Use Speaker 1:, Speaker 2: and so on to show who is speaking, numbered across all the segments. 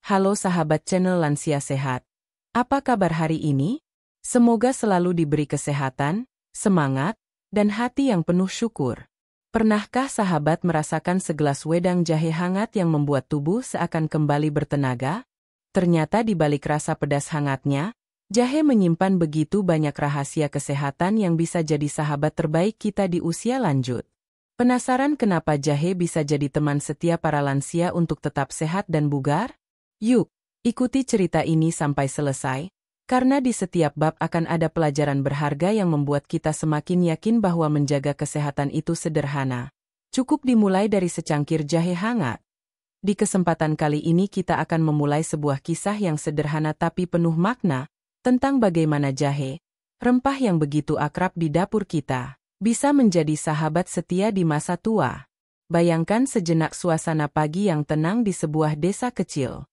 Speaker 1: Halo sahabat channel Lansia Sehat. Apa kabar hari ini? Semoga selalu diberi kesehatan, semangat, dan hati yang penuh syukur. Pernahkah sahabat merasakan segelas wedang jahe hangat yang membuat tubuh seakan kembali bertenaga? Ternyata di balik rasa pedas hangatnya, jahe menyimpan begitu banyak rahasia kesehatan yang bisa jadi sahabat terbaik kita di usia lanjut. Penasaran kenapa jahe bisa jadi teman setia para lansia untuk tetap sehat dan bugar? Yuk, ikuti cerita ini sampai selesai, karena di setiap bab akan ada pelajaran berharga yang membuat kita semakin yakin bahwa menjaga kesehatan itu sederhana. Cukup dimulai dari secangkir jahe hangat. Di kesempatan kali ini kita akan memulai sebuah kisah yang sederhana tapi penuh makna, tentang bagaimana jahe, rempah yang begitu akrab di dapur kita, bisa menjadi sahabat setia di masa tua. Bayangkan sejenak suasana pagi yang tenang di sebuah desa kecil.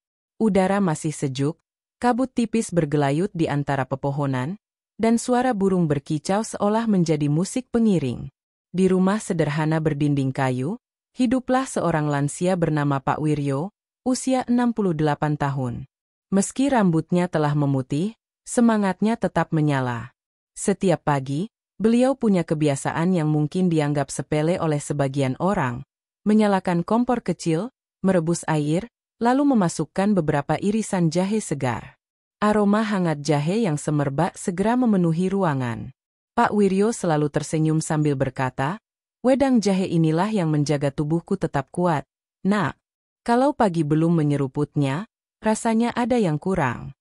Speaker 1: Udara masih sejuk, kabut tipis bergelayut di antara pepohonan, dan suara burung berkicau seolah menjadi musik pengiring. Di rumah sederhana berdinding kayu, hiduplah seorang lansia bernama Pak Wiryo, usia 68 tahun. Meski rambutnya telah memutih, semangatnya tetap menyala. Setiap pagi, beliau punya kebiasaan yang mungkin dianggap sepele oleh sebagian orang, menyalakan kompor kecil, merebus air, lalu memasukkan beberapa irisan jahe segar. Aroma hangat jahe yang semerbak segera memenuhi ruangan. Pak Wiryo selalu tersenyum sambil berkata, "Wedang jahe inilah yang menjaga tubuhku tetap kuat. Nak, kalau pagi belum menyeruputnya, rasanya ada yang kurang."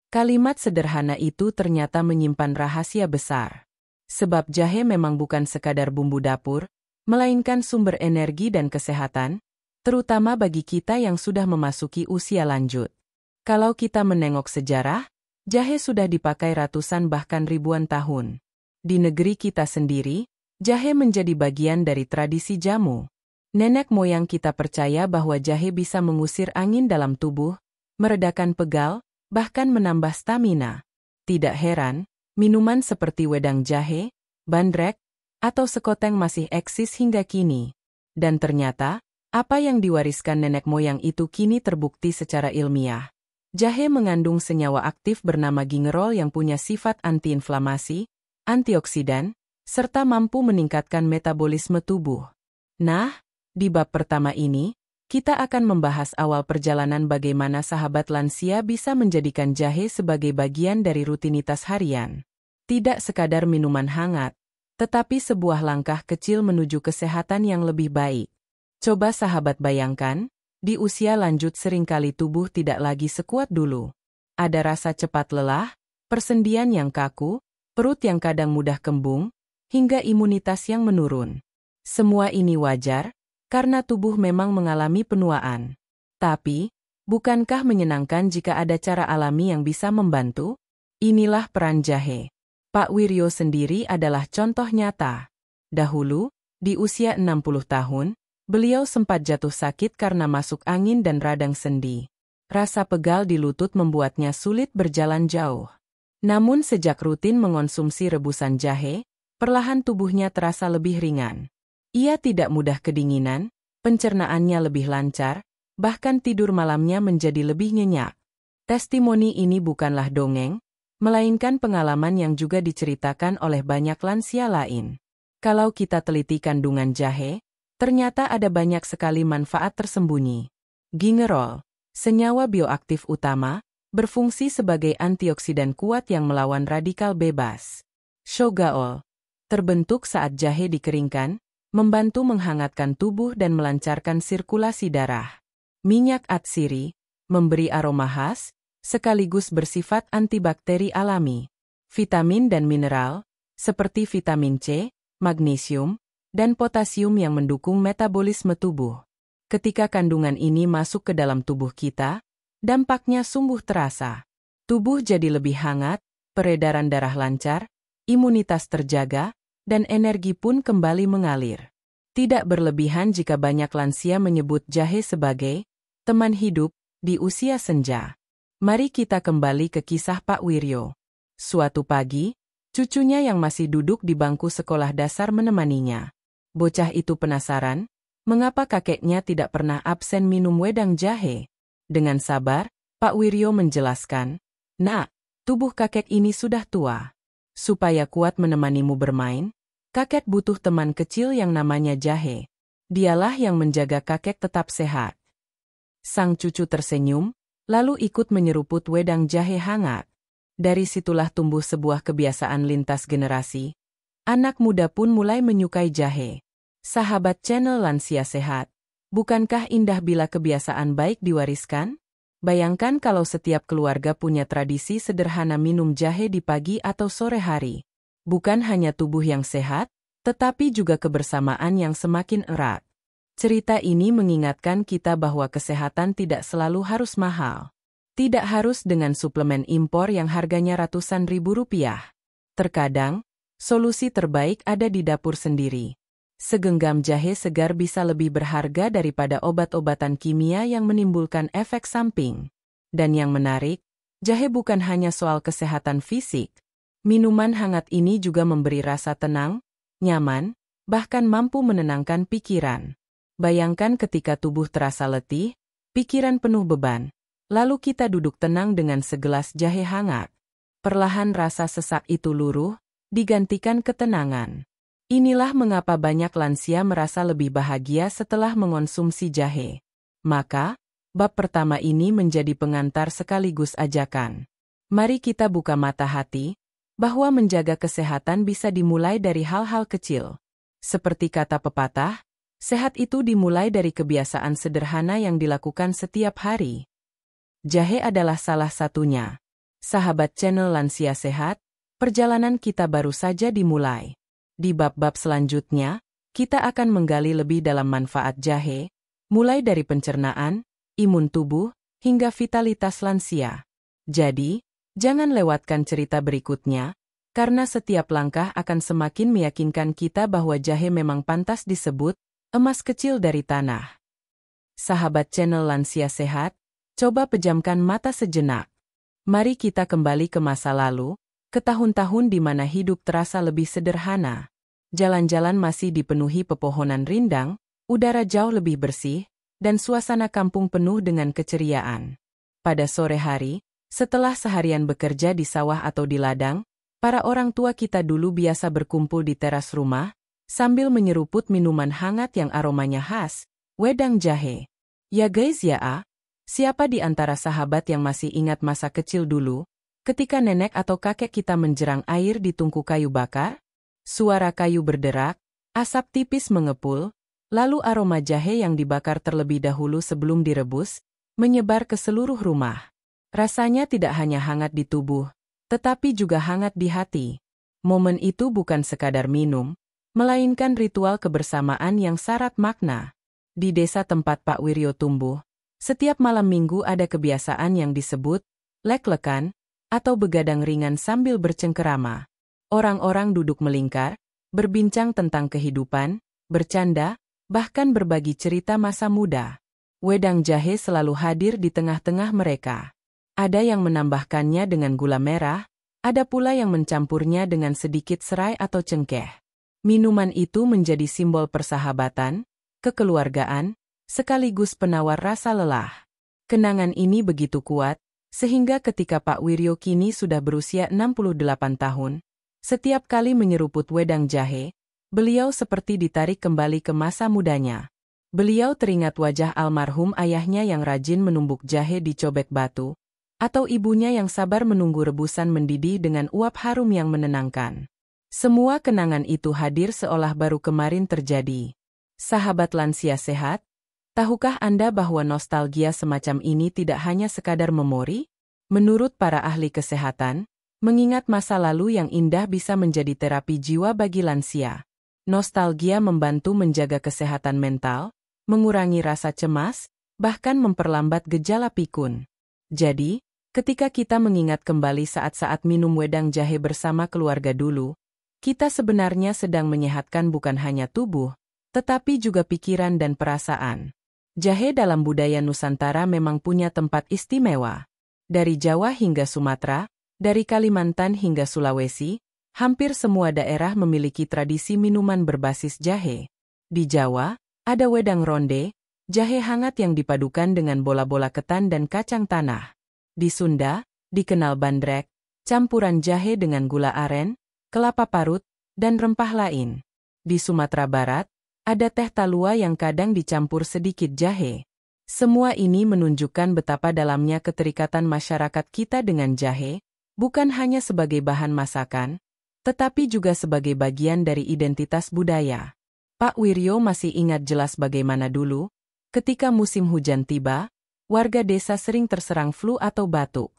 Speaker 1: Kalimat sederhana itu ternyata menyimpan rahasia besar. Sebab jahe memang bukan sekadar bumbu dapur, melainkan sumber energi dan kesehatan, terutama bagi kita yang sudah memasuki usia lanjut. Kalau kita menengok sejarah, jahe sudah dipakai ratusan bahkan ribuan tahun. Di negeri kita sendiri, jahe menjadi bagian dari tradisi jamu. Nenek moyang kita percaya bahwa jahe bisa mengusir angin dalam tubuh, meredakan pegal, bahkan menambah stamina. Tidak heran, minuman seperti wedang jahe, bandrek, atau sekoteng masih eksis hingga kini. Dan ternyata, apa yang diwariskan nenek moyang itu kini terbukti secara ilmiah. Jahe mengandung senyawa aktif bernama gingerol yang punya sifat antiinflamasi, antioksidan, serta mampu meningkatkan metabolisme tubuh. Nah, di bab pertama ini, kita akan membahas awal perjalanan bagaimana sahabat lansia bisa menjadikan jahe sebagai bagian dari rutinitas harian. Tidak sekadar minuman hangat, tetapi sebuah langkah kecil menuju kesehatan yang lebih baik. Coba sahabat bayangkan, di usia lanjut seringkali tubuh tidak lagi sekuat dulu. Ada rasa cepat lelah, persendian yang kaku, perut yang kadang mudah kembung, hingga imunitas yang menurun. Semua ini wajar, karena tubuh memang mengalami penuaan. Tapi, bukankah menyenangkan jika ada cara alami yang bisa membantu? Inilah peran jahe. Pak Wiryo sendiri adalah contoh nyata. Dahulu, di usia 60 tahun, beliau sempat jatuh sakit karena masuk angin dan radang sendi. Rasa pegal di lutut membuatnya sulit berjalan jauh. Namun sejak rutin mengonsumsi rebusan jahe, perlahan tubuhnya terasa lebih ringan. Ia tidak mudah kedinginan, pencernaannya lebih lancar, bahkan tidur malamnya menjadi lebih nyenyak. Testimoni ini bukanlah dongeng, melainkan pengalaman yang juga diceritakan oleh banyak lansia lain. Kalau kita teliti kandungan jahe, ternyata ada banyak sekali manfaat tersembunyi. Gingerol, senyawa bioaktif utama, berfungsi sebagai antioksidan kuat yang melawan radikal bebas. Shogaol, terbentuk saat jahe dikeringkan, membantu menghangatkan tubuh dan melancarkan sirkulasi darah. Minyak atsiri, memberi aroma khas, sekaligus bersifat antibakteri alami. Vitamin dan mineral, seperti vitamin C, magnesium, dan potasium yang mendukung metabolisme tubuh. Ketika kandungan ini masuk ke dalam tubuh kita, dampaknya sungguh terasa. Tubuh jadi lebih hangat, peredaran darah lancar, imunitas terjaga, dan energi pun kembali mengalir. Tidak berlebihan jika banyak lansia menyebut jahe sebagai teman hidup di usia senja. Mari kita kembali ke kisah Pak Wiryo. Suatu pagi, cucunya yang masih duduk di bangku sekolah dasar menemaninya. Bocah itu penasaran, mengapa kakeknya tidak pernah absen minum wedang jahe. Dengan sabar, Pak Wiryo menjelaskan, "Nak, tubuh kakek ini sudah tua. Supaya kuat menemanimu bermain, kakek butuh teman kecil yang namanya jahe. Dialah yang menjaga kakek tetap sehat." Sang cucu tersenyum, lalu ikut menyeruput wedang jahe hangat. Dari situlah tumbuh sebuah kebiasaan lintas generasi. Anak muda pun mulai menyukai jahe. Sahabat channel Lansia Sehat, bukankah indah bila kebiasaan baik diwariskan? Bayangkan kalau setiap keluarga punya tradisi sederhana minum jahe di pagi atau sore hari. Bukan hanya tubuh yang sehat, tetapi juga kebersamaan yang semakin erat. Cerita ini mengingatkan kita bahwa kesehatan tidak selalu harus mahal. Tidak harus dengan suplemen impor yang harganya ratusan ribu rupiah. Terkadang, solusi terbaik ada di dapur sendiri. Segenggam jahe segar bisa lebih berharga daripada obat-obatan kimia yang menimbulkan efek samping. Dan yang menarik, jahe bukan hanya soal kesehatan fisik. Minuman hangat ini juga memberi rasa tenang, nyaman, bahkan mampu menenangkan pikiran. Bayangkan ketika tubuh terasa letih, pikiran penuh beban, lalu kita duduk tenang dengan segelas jahe hangat. Perlahan rasa sesak itu luruh, digantikan ketenangan. Inilah mengapa banyak lansia merasa lebih bahagia setelah mengonsumsi jahe. Maka, bab pertama ini menjadi pengantar sekaligus ajakan. Mari kita buka mata hati, bahwa menjaga kesehatan bisa dimulai dari hal-hal kecil. Seperti kata pepatah, sehat itu dimulai dari kebiasaan sederhana yang dilakukan setiap hari. Jahe adalah salah satunya. Sahabat channel Lansia Sehat, perjalanan kita baru saja dimulai. Di bab-bab selanjutnya, kita akan menggali lebih dalam manfaat jahe, mulai dari pencernaan, imun tubuh, hingga vitalitas lansia. Jadi, jangan lewatkan cerita berikutnya, karena setiap langkah akan semakin meyakinkan kita bahwa jahe memang pantas disebut emas kecil dari tanah. Sahabat channel Lansia Sehat, coba pejamkan mata sejenak. Mari kita kembali ke masa lalu, ke tahun-tahun di mana hidup terasa lebih sederhana. Jalan-jalan masih dipenuhi pepohonan rindang, udara jauh lebih bersih, dan suasana kampung penuh dengan keceriaan. Pada sore hari, setelah seharian bekerja di sawah atau di ladang, para orang tua kita dulu biasa berkumpul di teras rumah, sambil menyeruput minuman hangat yang aromanya khas, wedang jahe. Ya guys ya, siapa di antara sahabat yang masih ingat masa kecil dulu, ketika nenek atau kakek kita menjerang air di tungku kayu bakar? Suara kayu berderak, asap tipis mengepul, lalu aroma jahe yang dibakar terlebih dahulu sebelum direbus, menyebar ke seluruh rumah. Rasanya tidak hanya hangat di tubuh, tetapi juga hangat di hati. Momen itu bukan sekadar minum, melainkan ritual kebersamaan yang syarat makna. Di desa tempat Pak Wiryo tumbuh, setiap malam minggu ada kebiasaan yang disebut lek-lekan, atau begadang ringan sambil bercengkerama. Orang-orang duduk melingkar, berbincang tentang kehidupan, bercanda, bahkan berbagi cerita masa muda. Wedang jahe selalu hadir di tengah-tengah mereka. Ada yang menambahkannya dengan gula merah, ada pula yang mencampurnya dengan sedikit serai atau cengkeh. Minuman itu menjadi simbol persahabatan, kekeluargaan, sekaligus penawar rasa lelah. Kenangan ini begitu kuat, sehingga ketika Pak Wiryo kini sudah berusia 68 tahun, setiap kali menyeruput wedang jahe, beliau seperti ditarik kembali ke masa mudanya. Beliau teringat wajah almarhum ayahnya yang rajin menumbuk jahe di cobek batu, atau ibunya yang sabar menunggu rebusan mendidih dengan uap harum yang menenangkan. Semua kenangan itu hadir seolah baru kemarin terjadi. Sahabat Lansia Sehat, tahukah Anda bahwa nostalgia semacam ini tidak hanya sekadar memori? Menurut para ahli kesehatan, mengingat masa lalu yang indah bisa menjadi terapi jiwa bagi lansia. Nostalgia membantu menjaga kesehatan mental, mengurangi rasa cemas, bahkan memperlambat gejala pikun. Jadi, ketika kita mengingat kembali saat-saat minum wedang jahe bersama keluarga dulu, kita sebenarnya sedang menyehatkan bukan hanya tubuh, tetapi juga pikiran dan perasaan. Jahe dalam budaya Nusantara memang punya tempat istimewa. Dari Jawa hingga Sumatera, dari Kalimantan hingga Sulawesi, hampir semua daerah memiliki tradisi minuman berbasis jahe. Di Jawa, ada wedang ronde, jahe hangat yang dipadukan dengan bola-bola ketan dan kacang tanah. Di Sunda, dikenal bandrek, campuran jahe dengan gula aren, kelapa parut, dan rempah lain. Di Sumatera Barat, ada teh talua yang kadang dicampur sedikit jahe. Semua ini menunjukkan betapa dalamnya keterikatan masyarakat kita dengan jahe, bukan hanya sebagai bahan masakan, tetapi juga sebagai bagian dari identitas budaya. Pak Wiryo masih ingat jelas bagaimana dulu, ketika musim hujan tiba, warga desa sering terserang flu atau batuk.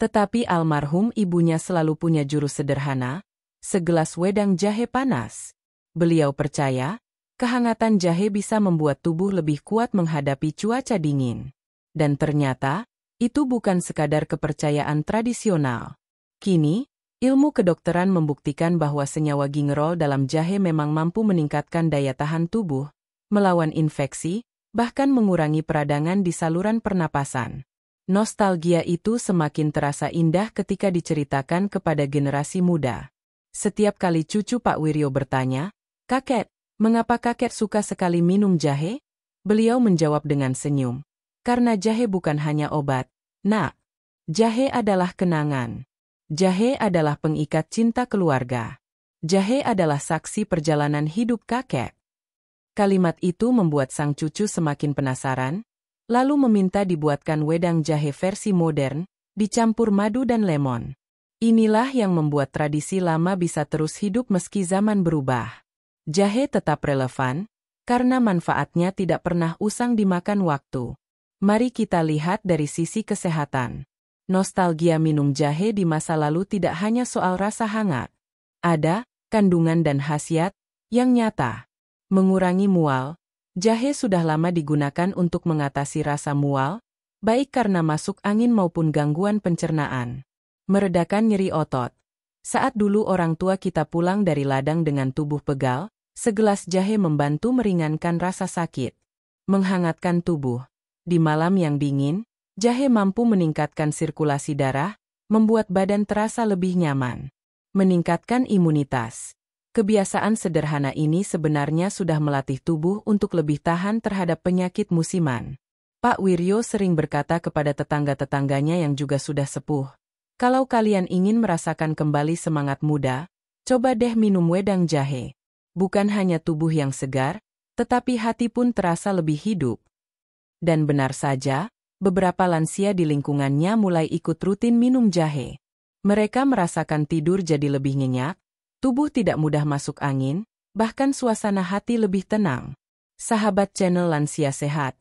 Speaker 1: Tetapi almarhum ibunya selalu punya jurus sederhana, segelas wedang jahe panas. Beliau percaya, kehangatan jahe bisa membuat tubuh lebih kuat menghadapi cuaca dingin. Dan ternyata, itu bukan sekadar kepercayaan tradisional. Kini, ilmu kedokteran membuktikan bahwa senyawa gingerol dalam jahe memang mampu meningkatkan daya tahan tubuh, melawan infeksi, bahkan mengurangi peradangan di saluran pernapasan. Nostalgia itu semakin terasa indah ketika diceritakan kepada generasi muda. Setiap kali cucu Pak Wiryo bertanya, "Kakek, mengapa kakek suka sekali minum jahe?" Beliau menjawab dengan senyum, "Karena jahe bukan hanya obat, Nak. Jahe adalah kenangan. Jahe adalah pengikat cinta keluarga. Jahe adalah saksi perjalanan hidup kakek." Kalimat itu membuat sang cucu semakin penasaran, lalu meminta dibuatkan wedang jahe versi modern, dicampur madu dan lemon. Inilah yang membuat tradisi lama bisa terus hidup meski zaman berubah. Jahe tetap relevan, karena manfaatnya tidak pernah usang dimakan waktu. Mari kita lihat dari sisi kesehatan. Nostalgia minum jahe di masa lalu tidak hanya soal rasa hangat. Ada kandungan dan khasiat yang nyata. Mengurangi mual, jahe sudah lama digunakan untuk mengatasi rasa mual, baik karena masuk angin maupun gangguan pencernaan. Meredakan nyeri otot. Saat dulu orang tua kita pulang dari ladang dengan tubuh pegal, segelas jahe membantu meringankan rasa sakit. Menghangatkan tubuh. Di malam yang dingin, jahe mampu meningkatkan sirkulasi darah, membuat badan terasa lebih nyaman. Meningkatkan imunitas. Kebiasaan sederhana ini sebenarnya sudah melatih tubuh untuk lebih tahan terhadap penyakit musiman. Pak Wiryo sering berkata kepada tetangga-tetangganya yang juga sudah sepuh, "Kalau kalian ingin merasakan kembali semangat muda, coba deh minum wedang jahe. Bukan hanya tubuh yang segar, tetapi hati pun terasa lebih hidup." Dan benar saja, beberapa lansia di lingkungannya mulai ikut rutin minum jahe. Mereka merasakan tidur jadi lebih nyenyak, tubuh tidak mudah masuk angin, bahkan suasana hati lebih tenang. Sahabat channel Lansia Sehat,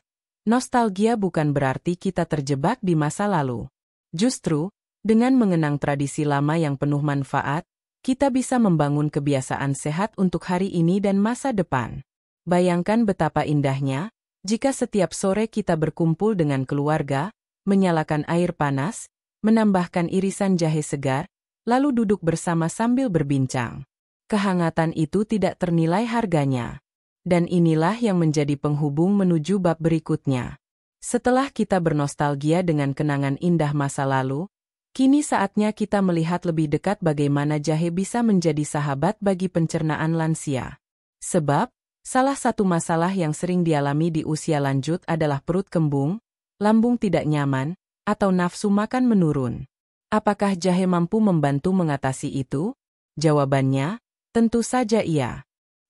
Speaker 1: nostalgia bukan berarti kita terjebak di masa lalu. Justru, dengan mengenang tradisi lama yang penuh manfaat, kita bisa membangun kebiasaan sehat untuk hari ini dan masa depan. Bayangkan betapa indahnya, jika setiap sore kita berkumpul dengan keluarga, menyalakan air panas, menambahkan irisan jahe segar, lalu duduk bersama sambil berbincang. Kehangatan itu tidak ternilai harganya. Dan inilah yang menjadi penghubung menuju bab berikutnya. Setelah kita bernostalgia dengan kenangan indah masa lalu, kini saatnya kita melihat lebih dekat bagaimana jahe bisa menjadi sahabat bagi pencernaan lansia. Sebab, salah satu masalah yang sering dialami di usia lanjut adalah perut kembung, lambung tidak nyaman, atau nafsu makan menurun. Apakah jahe mampu membantu mengatasi itu? Jawabannya, tentu saja iya.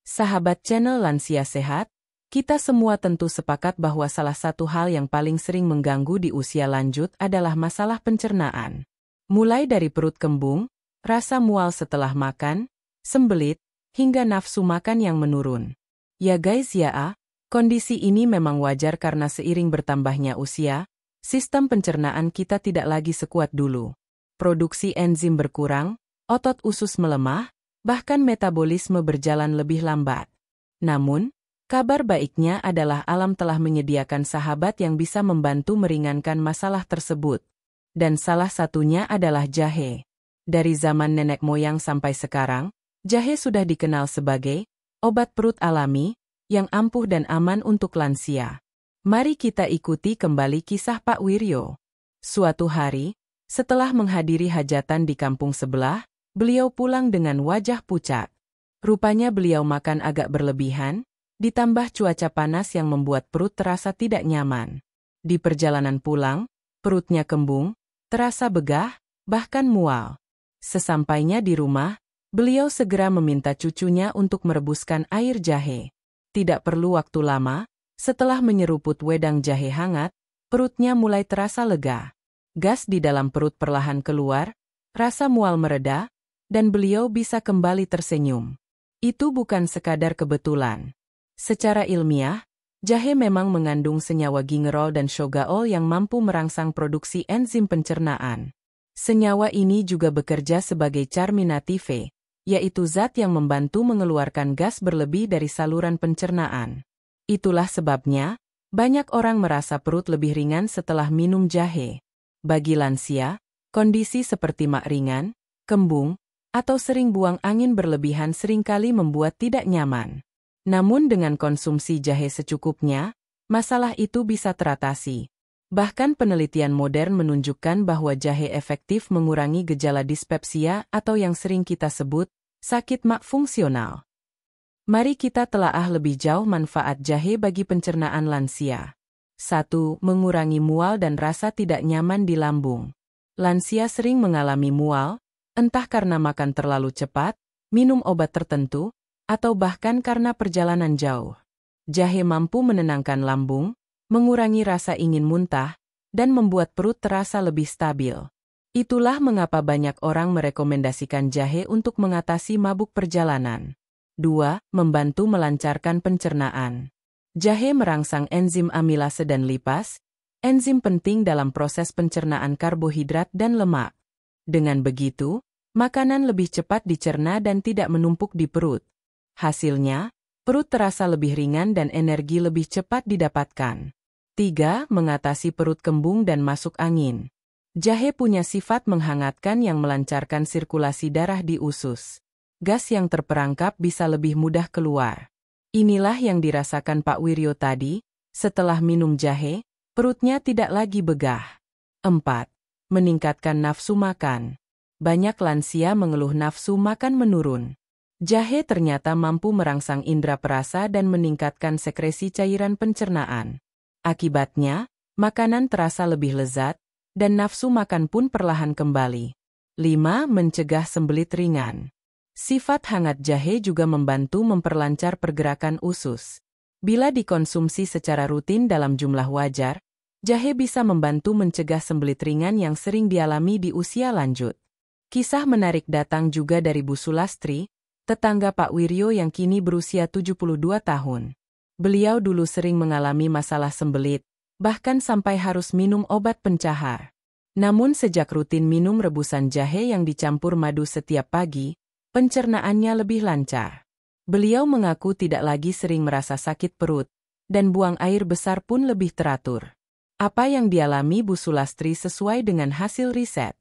Speaker 1: Sahabat channel Lansia Sehat, kita semua tentu sepakat bahwa salah satu hal yang paling sering mengganggu di usia lanjut adalah masalah pencernaan. Mulai dari perut kembung, rasa mual setelah makan, sembelit, hingga nafsu makan yang menurun. Ya guys ya, kondisi ini memang wajar karena seiring bertambahnya usia, sistem pencernaan kita tidak lagi sekuat dulu. Produksi enzim berkurang, otot usus melemah, bahkan metabolisme berjalan lebih lambat. Namun, kabar baiknya adalah alam telah menyediakan sahabat yang bisa membantu meringankan masalah tersebut. Dan salah satunya adalah jahe. Dari zaman nenek moyang sampai sekarang, jahe sudah dikenal sebagai obat perut alami, yang ampuh dan aman untuk lansia. Mari kita ikuti kembali kisah Pak Wiryo. Suatu hari, setelah menghadiri hajatan di kampung sebelah, beliau pulang dengan wajah pucat. Rupanya beliau makan agak berlebihan, ditambah cuaca panas yang membuat perut terasa tidak nyaman. Di perjalanan pulang, perutnya kembung, terasa begah, bahkan mual. Sesampainya di rumah, beliau segera meminta cucunya untuk merebuskan air jahe. Tidak perlu waktu lama, setelah menyeruput wedang jahe hangat, perutnya mulai terasa lega. Gas di dalam perut perlahan keluar, rasa mual mereda, dan beliau bisa kembali tersenyum. Itu bukan sekadar kebetulan. Secara ilmiah, jahe memang mengandung senyawa gingerol dan shogaol yang mampu merangsang produksi enzim pencernaan. Senyawa ini juga bekerja sebagai carminative, yaitu zat yang membantu mengeluarkan gas berlebih dari saluran pencernaan. Itulah sebabnya, banyak orang merasa perut lebih ringan setelah minum jahe. Bagi lansia, kondisi seperti mak ringan, kembung, atau sering buang angin berlebihan seringkali membuat tidak nyaman. Namun dengan konsumsi jahe secukupnya, masalah itu bisa teratasi. Bahkan penelitian modern menunjukkan bahwa jahe efektif mengurangi gejala dispepsia atau yang sering kita sebut sakit mak fungsional. Mari kita telaah lebih jauh manfaat jahe bagi pencernaan lansia. 1. Mengurangi mual dan rasa tidak nyaman di lambung. Lansia sering mengalami mual, entah karena makan terlalu cepat, minum obat tertentu, atau bahkan karena perjalanan jauh. Jahe mampu menenangkan lambung, mengurangi rasa ingin muntah, dan membuat perut terasa lebih stabil. Itulah mengapa banyak orang merekomendasikan jahe untuk mengatasi mabuk perjalanan. 2. Membantu melancarkan pencernaan. Jahe merangsang enzim amilase dan lipas, enzim penting dalam proses pencernaan karbohidrat dan lemak. Dengan begitu, makanan lebih cepat dicerna dan tidak menumpuk di perut. Hasilnya, perut terasa lebih ringan dan energi lebih cepat didapatkan. 3. Mengatasi perut kembung dan masuk angin. Jahe punya sifat menghangatkan yang melancarkan sirkulasi darah di usus. Gas yang terperangkap bisa lebih mudah keluar. Inilah yang dirasakan Pak Wiryo tadi, setelah minum jahe, perutnya tidak lagi begah. 4. Meningkatkan nafsu makan. Banyak lansia mengeluh nafsu makan menurun. Jahe ternyata mampu merangsang indera perasa dan meningkatkan sekresi cairan pencernaan. Akibatnya, makanan terasa lebih lezat, dan nafsu makan pun perlahan kembali. 5. Mencegah sembelit ringan. Sifat hangat jahe juga membantu memperlancar pergerakan usus. Bila dikonsumsi secara rutin dalam jumlah wajar, jahe bisa membantu mencegah sembelit ringan yang sering dialami di usia lanjut. Kisah menarik datang juga dari Bu Sulastri, tetangga Pak Wiryo yang kini berusia 72 tahun. Beliau dulu sering mengalami masalah sembelit, bahkan sampai harus minum obat pencahar. Namun sejak rutin minum rebusan jahe yang dicampur madu setiap pagi, pencernaannya lebih lancar. Beliau mengaku tidak lagi sering merasa sakit perut, dan buang air besar pun lebih teratur. Apa yang dialami Bu Sulastri sesuai dengan hasil riset.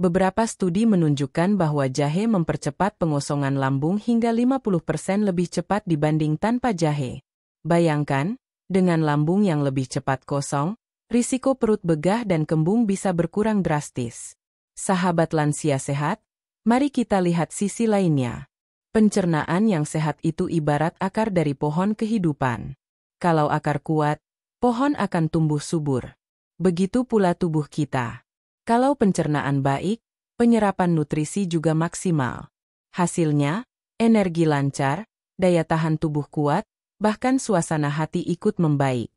Speaker 1: Beberapa studi menunjukkan bahwa jahe mempercepat pengosongan lambung hingga 50% lebih cepat dibanding tanpa jahe. Bayangkan, dengan lambung yang lebih cepat kosong, risiko perut begah dan kembung bisa berkurang drastis. Sahabat lansia sehat, mari kita lihat sisi lainnya. Pencernaan yang sehat itu ibarat akar dari pohon kehidupan. Kalau akar kuat, pohon akan tumbuh subur. Begitu pula tubuh kita. Kalau pencernaan baik, penyerapan nutrisi juga maksimal. Hasilnya, energi lancar, daya tahan tubuh kuat, bahkan suasana hati ikut membaik.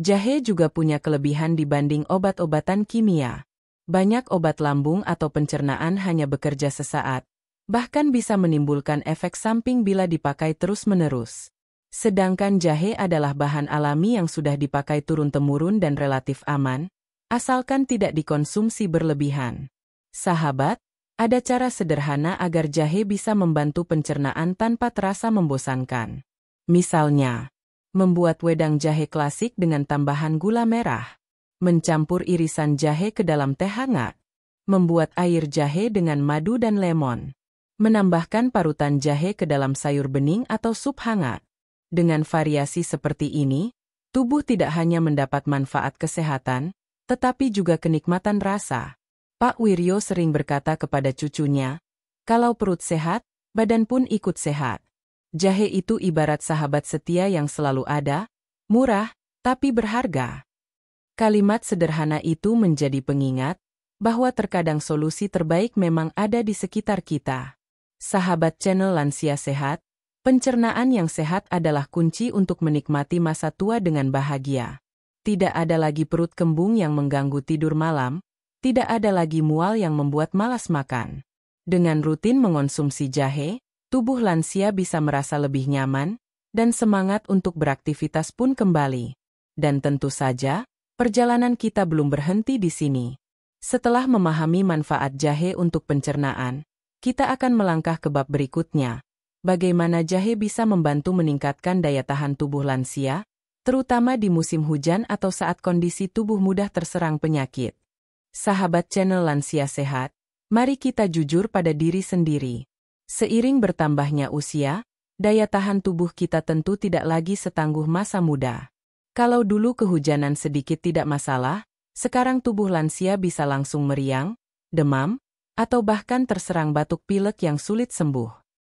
Speaker 1: Jahe juga punya kelebihan dibanding obat-obatan kimia. Banyak obat lambung atau pencernaan hanya bekerja sesaat, bahkan bisa menimbulkan efek samping bila dipakai terus-menerus. Sedangkan jahe adalah bahan alami yang sudah dipakai turun-temurun dan relatif aman, asalkan tidak dikonsumsi berlebihan. Sahabat, ada cara sederhana agar jahe bisa membantu pencernaan tanpa terasa membosankan. Misalnya, membuat wedang jahe klasik dengan tambahan gula merah. Mencampur irisan jahe ke dalam teh hangat. Membuat air jahe dengan madu dan lemon. Menambahkan parutan jahe ke dalam sayur bening atau sup hangat. Dengan variasi seperti ini, tubuh tidak hanya mendapat manfaat kesehatan, tetapi juga kenikmatan rasa. Pak Wiryo sering berkata kepada cucunya, kalau perut sehat, badan pun ikut sehat. Jahe itu ibarat sahabat setia yang selalu ada, murah, tapi berharga. Kalimat sederhana itu menjadi pengingat bahwa terkadang solusi terbaik memang ada di sekitar kita. Sahabat channel Lansia Sehat, pencernaan yang sehat adalah kunci untuk menikmati masa tua dengan bahagia. Tidak ada lagi perut kembung yang mengganggu tidur malam, tidak ada lagi mual yang membuat malas makan. Dengan rutin mengonsumsi jahe, tubuh lansia bisa merasa lebih nyaman dan semangat untuk beraktivitas pun kembali. Dan tentu saja, perjalanan kita belum berhenti di sini. Setelah memahami manfaat jahe untuk pencernaan, kita akan melangkah ke bab berikutnya. Bagaimana jahe bisa membantu meningkatkan daya tahan tubuh lansia, terutama di musim hujan atau saat kondisi tubuh mudah terserang penyakit. Sahabat channel Lansia Sehat, mari kita jujur pada diri sendiri. Seiring bertambahnya usia, daya tahan tubuh kita tentu tidak lagi setangguh masa muda. Kalau dulu kehujanan sedikit tidak masalah, sekarang tubuh lansia bisa langsung meriang, demam, atau bahkan terserang batuk pilek yang sulit sembuh.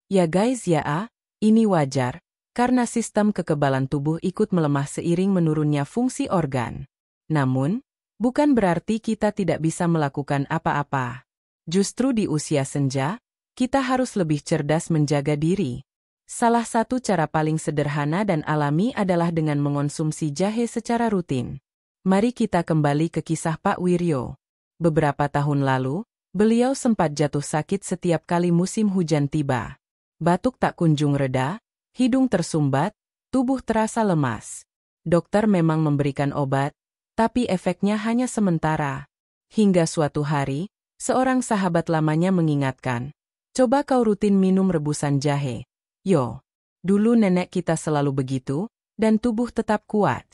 Speaker 1: Ya guys ya, ini wajar, karena sistem kekebalan tubuh ikut melemah seiring menurunnya fungsi organ. Namun, bukan berarti kita tidak bisa melakukan apa-apa. Justru di usia senja, kita harus lebih cerdas menjaga diri. Salah satu cara paling sederhana dan alami adalah dengan mengonsumsi jahe secara rutin. Mari kita kembali ke kisah Pak Wiryo. Beberapa tahun lalu, beliau sempat jatuh sakit setiap kali musim hujan tiba. Batuk tak kunjung reda, hidung tersumbat, tubuh terasa lemas. Dokter memang memberikan obat, tapi efeknya hanya sementara. Hingga suatu hari, seorang sahabat lamanya mengingatkan, "Coba kau rutin minum rebusan jahe. Yo, dulu nenek kita selalu begitu, dan tubuh tetap kuat."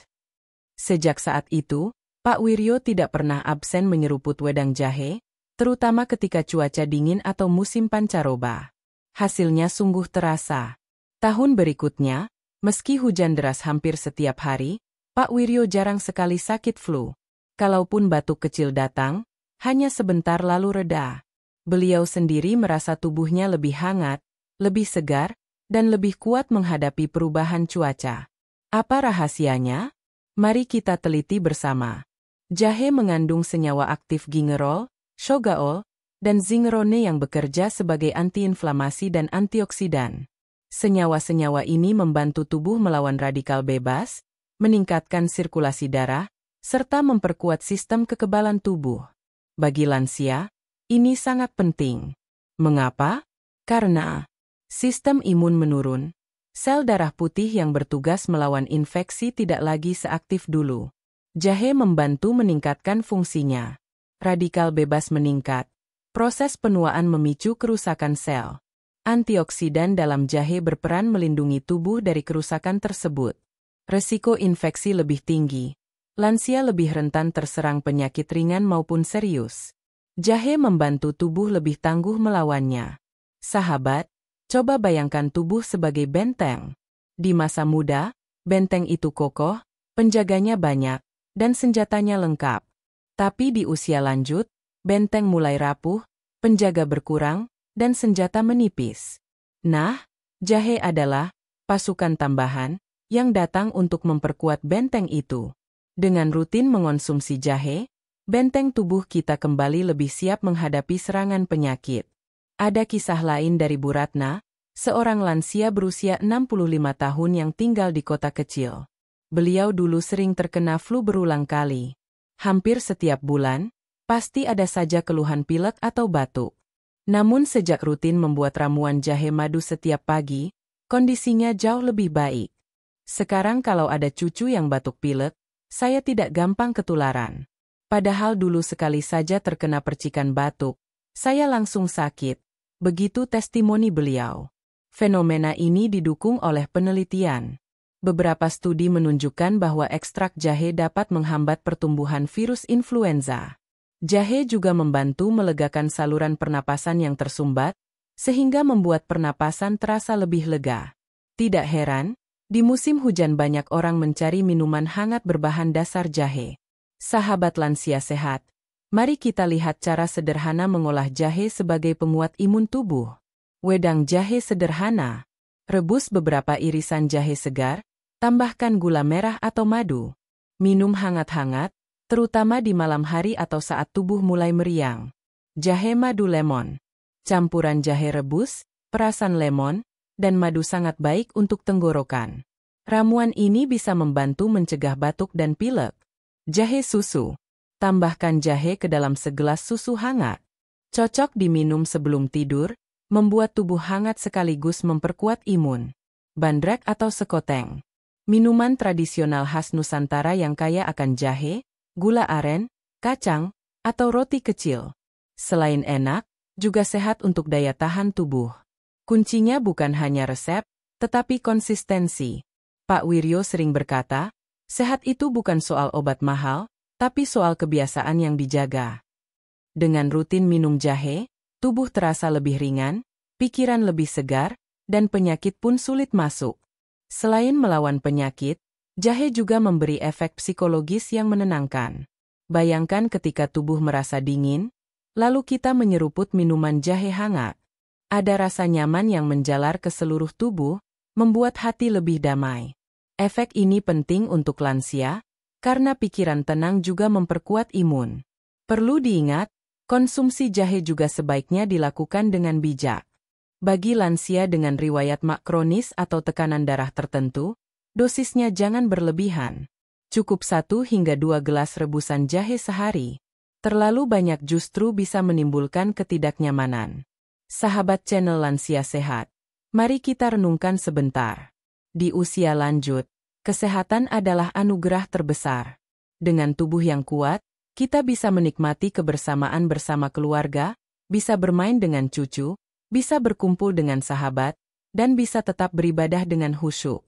Speaker 1: Sejak saat itu, Pak Wiryo tidak pernah absen menyeruput wedang jahe, terutama ketika cuaca dingin atau musim pancaroba. Hasilnya sungguh terasa. Tahun berikutnya, meski hujan deras hampir setiap hari, Pak Wiryo jarang sekali sakit flu. Kalaupun batuk kecil datang, hanya sebentar lalu reda. Beliau sendiri merasa tubuhnya lebih hangat, lebih segar, dan lebih kuat menghadapi perubahan cuaca. Apa rahasianya? Mari kita teliti bersama. Jahe mengandung senyawa aktif gingerol, shogaol, dan zingerone yang bekerja sebagai antiinflamasi dan antioksidan. Senyawa-senyawa ini membantu tubuh melawan radikal bebas, meningkatkan sirkulasi darah, serta memperkuat sistem kekebalan tubuh. Bagi lansia, ini sangat penting. Mengapa? Karena sistem imun menurun. Sel darah putih yang bertugas melawan infeksi tidak lagi seaktif dulu. Jahe membantu meningkatkan fungsinya. Radikal bebas meningkat. Proses penuaan memicu kerusakan sel. Antioksidan dalam jahe berperan melindungi tubuh dari kerusakan tersebut. Resiko infeksi lebih tinggi. Lansia lebih rentan terserang penyakit ringan maupun serius. Jahe membantu tubuh lebih tangguh melawannya. Sahabat, coba bayangkan tubuh sebagai benteng. Di masa muda, benteng itu kokoh, penjaganya banyak, dan senjatanya lengkap. Tapi di usia lanjut, benteng mulai rapuh, penjaga berkurang, dan senjata menipis. Nah, jahe adalah pasukan tambahan yang datang untuk memperkuat benteng itu. Dengan rutin mengonsumsi jahe, benteng tubuh kita kembali lebih siap menghadapi serangan penyakit. Ada kisah lain dari Bu Ratna, seorang lansia berusia 65 tahun yang tinggal di kota kecil. Beliau dulu sering terkena flu berulang kali. Hampir setiap bulan, pasti ada saja keluhan pilek atau batuk. Namun sejak rutin membuat ramuan jahe madu setiap pagi, kondisinya jauh lebih baik. Sekarang kalau ada cucu yang batuk pilek, saya tidak gampang ketularan. Padahal dulu sekali saja terkena percikan batuk, saya langsung sakit. Begitu testimoni beliau. Fenomena ini didukung oleh penelitian. Beberapa studi menunjukkan bahwa ekstrak jahe dapat menghambat pertumbuhan virus influenza. Jahe juga membantu melegakan saluran pernapasan yang tersumbat, sehingga membuat pernapasan terasa lebih lega. Tidak heran, di musim hujan banyak orang mencari minuman hangat berbahan dasar jahe. Sahabat lansia sehat, mari kita lihat cara sederhana mengolah jahe sebagai penguat imun tubuh. Wedang jahe sederhana. Rebus beberapa irisan jahe segar, tambahkan gula merah atau madu. Minum hangat-hangat, terutama di malam hari atau saat tubuh mulai meriang. Jahe madu lemon. Campuran jahe rebus, perasan lemon, dan madu sangat baik untuk tenggorokan. Ramuan ini bisa membantu mencegah batuk dan pilek. Jahe susu. Tambahkan jahe ke dalam segelas susu hangat. Cocok diminum sebelum tidur, membuat tubuh hangat sekaligus memperkuat imun. Bandrek atau sekoteng. Minuman tradisional khas Nusantara yang kaya akan jahe, gula aren, kacang, atau roti kecil. Selain enak, juga sehat untuk daya tahan tubuh. Kuncinya bukan hanya resep, tetapi konsistensi. Pak Wiryo sering berkata, sehat itu bukan soal obat mahal, tapi soal kebiasaan yang dijaga. Dengan rutin minum jahe, tubuh terasa lebih ringan, pikiran lebih segar, dan penyakit pun sulit masuk. Selain melawan penyakit, jahe juga memberi efek psikologis yang menenangkan. Bayangkan ketika tubuh merasa dingin, lalu kita menyeruput minuman jahe hangat. Ada rasa nyaman yang menjalar ke seluruh tubuh, membuat hati lebih damai. Efek ini penting untuk lansia, karena pikiran tenang juga memperkuat imun. Perlu diingat, konsumsi jahe juga sebaiknya dilakukan dengan bijak. Bagi lansia dengan riwayat mak kronis atau tekanan darah tertentu, dosisnya jangan berlebihan. Cukup 1 hingga 2 gelas rebusan jahe sehari. Terlalu banyak justru bisa menimbulkan ketidaknyamanan. Sahabat channel Lansia Sehat, mari kita renungkan sebentar. Di usia lanjut, kesehatan adalah anugerah terbesar. Dengan tubuh yang kuat, kita bisa menikmati kebersamaan bersama keluarga, bisa bermain dengan cucu, bisa berkumpul dengan sahabat, dan bisa tetap beribadah dengan khusyuk.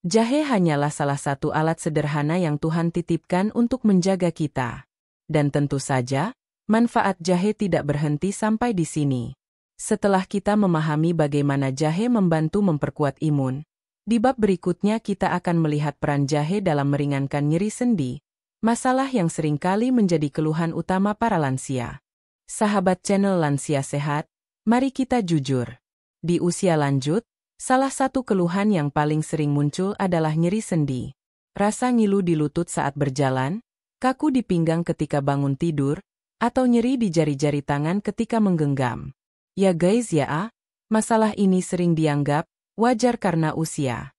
Speaker 1: Jahe hanyalah salah satu alat sederhana yang Tuhan titipkan untuk menjaga kita. Dan tentu saja, manfaat jahe tidak berhenti sampai di sini. Setelah kita memahami bagaimana jahe membantu memperkuat imun, di bab berikutnya kita akan melihat peran jahe dalam meringankan nyeri sendi, masalah yang seringkali menjadi keluhan utama para lansia. Sahabat channel Lansia Sehat, mari kita jujur. Di usia lanjut, salah satu keluhan yang paling sering muncul adalah nyeri sendi. Rasa ngilu di lutut saat berjalan, kaku di pinggang ketika bangun tidur, atau nyeri di jari-jari tangan ketika menggenggam. Ya guys ya, masalah ini sering dianggap wajar karena usia.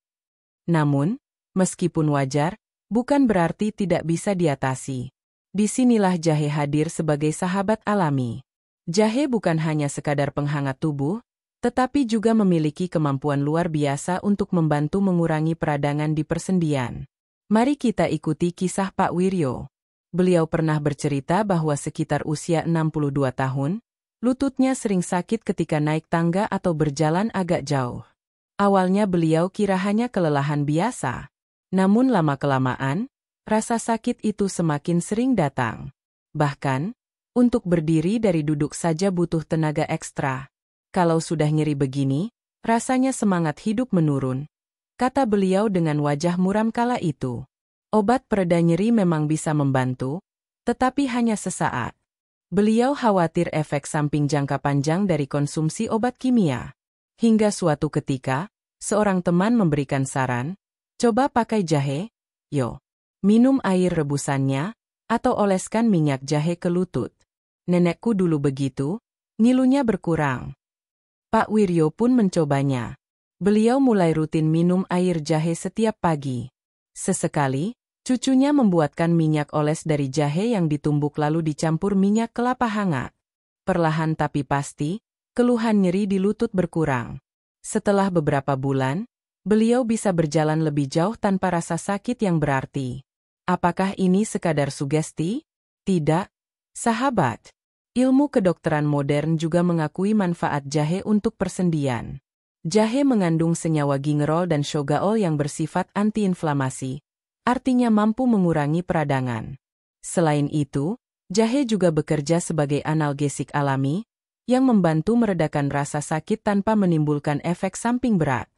Speaker 1: Namun, meskipun wajar, bukan berarti tidak bisa diatasi. Disinilah jahe hadir sebagai sahabat alami. Jahe bukan hanya sekadar penghangat tubuh, tetapi juga memiliki kemampuan luar biasa untuk membantu mengurangi peradangan di persendian. Mari kita ikuti kisah Pak Wiryo. Beliau pernah bercerita bahwa sekitar usia 62 tahun, lututnya sering sakit ketika naik tangga atau berjalan agak jauh. Awalnya beliau kira hanya kelelahan biasa. Namun lama-kelamaan, rasa sakit itu semakin sering datang. Bahkan, untuk berdiri dari duduk saja butuh tenaga ekstra. Kalau sudah nyeri begini, rasanya semangat hidup menurun, kata beliau dengan wajah muram kala itu. Obat pereda nyeri memang bisa membantu, tetapi hanya sesaat. Beliau khawatir efek samping jangka panjang dari konsumsi obat kimia. Hingga suatu ketika, seorang teman memberikan saran, coba pakai jahe, yo. Minum air rebusannya, atau oleskan minyak jahe ke lutut. Nenekku dulu begitu, ngilunya berkurang. Pak Wiryo pun mencobanya. Beliau mulai rutin minum air jahe setiap pagi. Sesekali, cucunya membuatkan minyak oles dari jahe yang ditumbuk lalu dicampur minyak kelapa hangat. Perlahan tapi pasti, keluhan nyeri di lutut berkurang. Setelah beberapa bulan, beliau bisa berjalan lebih jauh tanpa rasa sakit yang berarti. Apakah ini sekadar sugesti? Tidak, sahabat. Ilmu kedokteran modern juga mengakui manfaat jahe untuk persendian. Jahe mengandung senyawa gingerol dan shogaol yang bersifat antiinflamasi, artinya mampu mengurangi peradangan. Selain itu, jahe juga bekerja sebagai analgesik alami, yang membantu meredakan rasa sakit tanpa menimbulkan efek samping berat.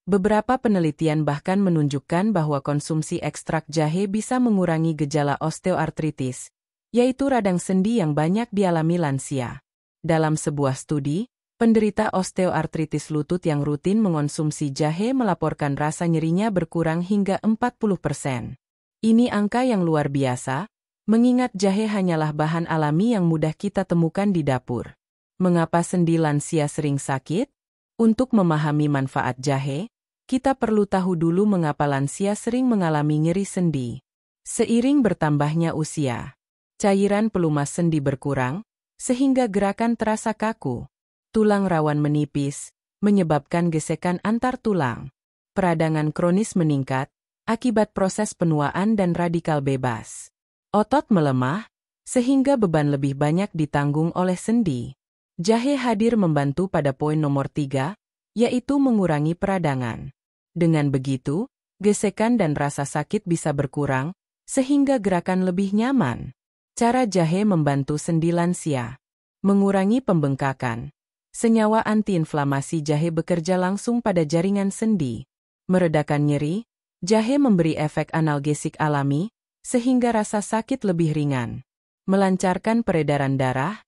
Speaker 1: Beberapa penelitian bahkan menunjukkan bahwa konsumsi ekstrak jahe bisa mengurangi gejala osteoartritis, yaitu radang sendi yang banyak dialami lansia. Dalam sebuah studi, Penderita osteoartritis lutut yang rutin mengonsumsi jahe melaporkan rasa nyerinya berkurang hingga 40%. Ini angka yang luar biasa, mengingat jahe hanyalah bahan alami yang mudah kita temukan di dapur. Mengapa sendi lansia sering sakit? Untuk memahami manfaat jahe, kita perlu tahu dulu mengapa lansia sering mengalami nyeri sendi. Seiring bertambahnya usia, cairan pelumas sendi berkurang, sehingga gerakan terasa kaku. Tulang rawan menipis, menyebabkan gesekan antar tulang. Peradangan kronis meningkat, akibat proses penuaan dan radikal bebas. Otot melemah, sehingga beban lebih banyak ditanggung oleh sendi. Jahe hadir membantu pada poin nomor 3, yaitu mengurangi peradangan. Dengan begitu, gesekan dan rasa sakit bisa berkurang, sehingga gerakan lebih nyaman. Cara jahe membantu sendi lansia. Mengurangi pembengkakan. Senyawa antiinflamasi jahe bekerja langsung pada jaringan sendi. Meredakan nyeri, jahe memberi efek analgesik alami, sehingga rasa sakit lebih ringan. Melancarkan peredaran darah,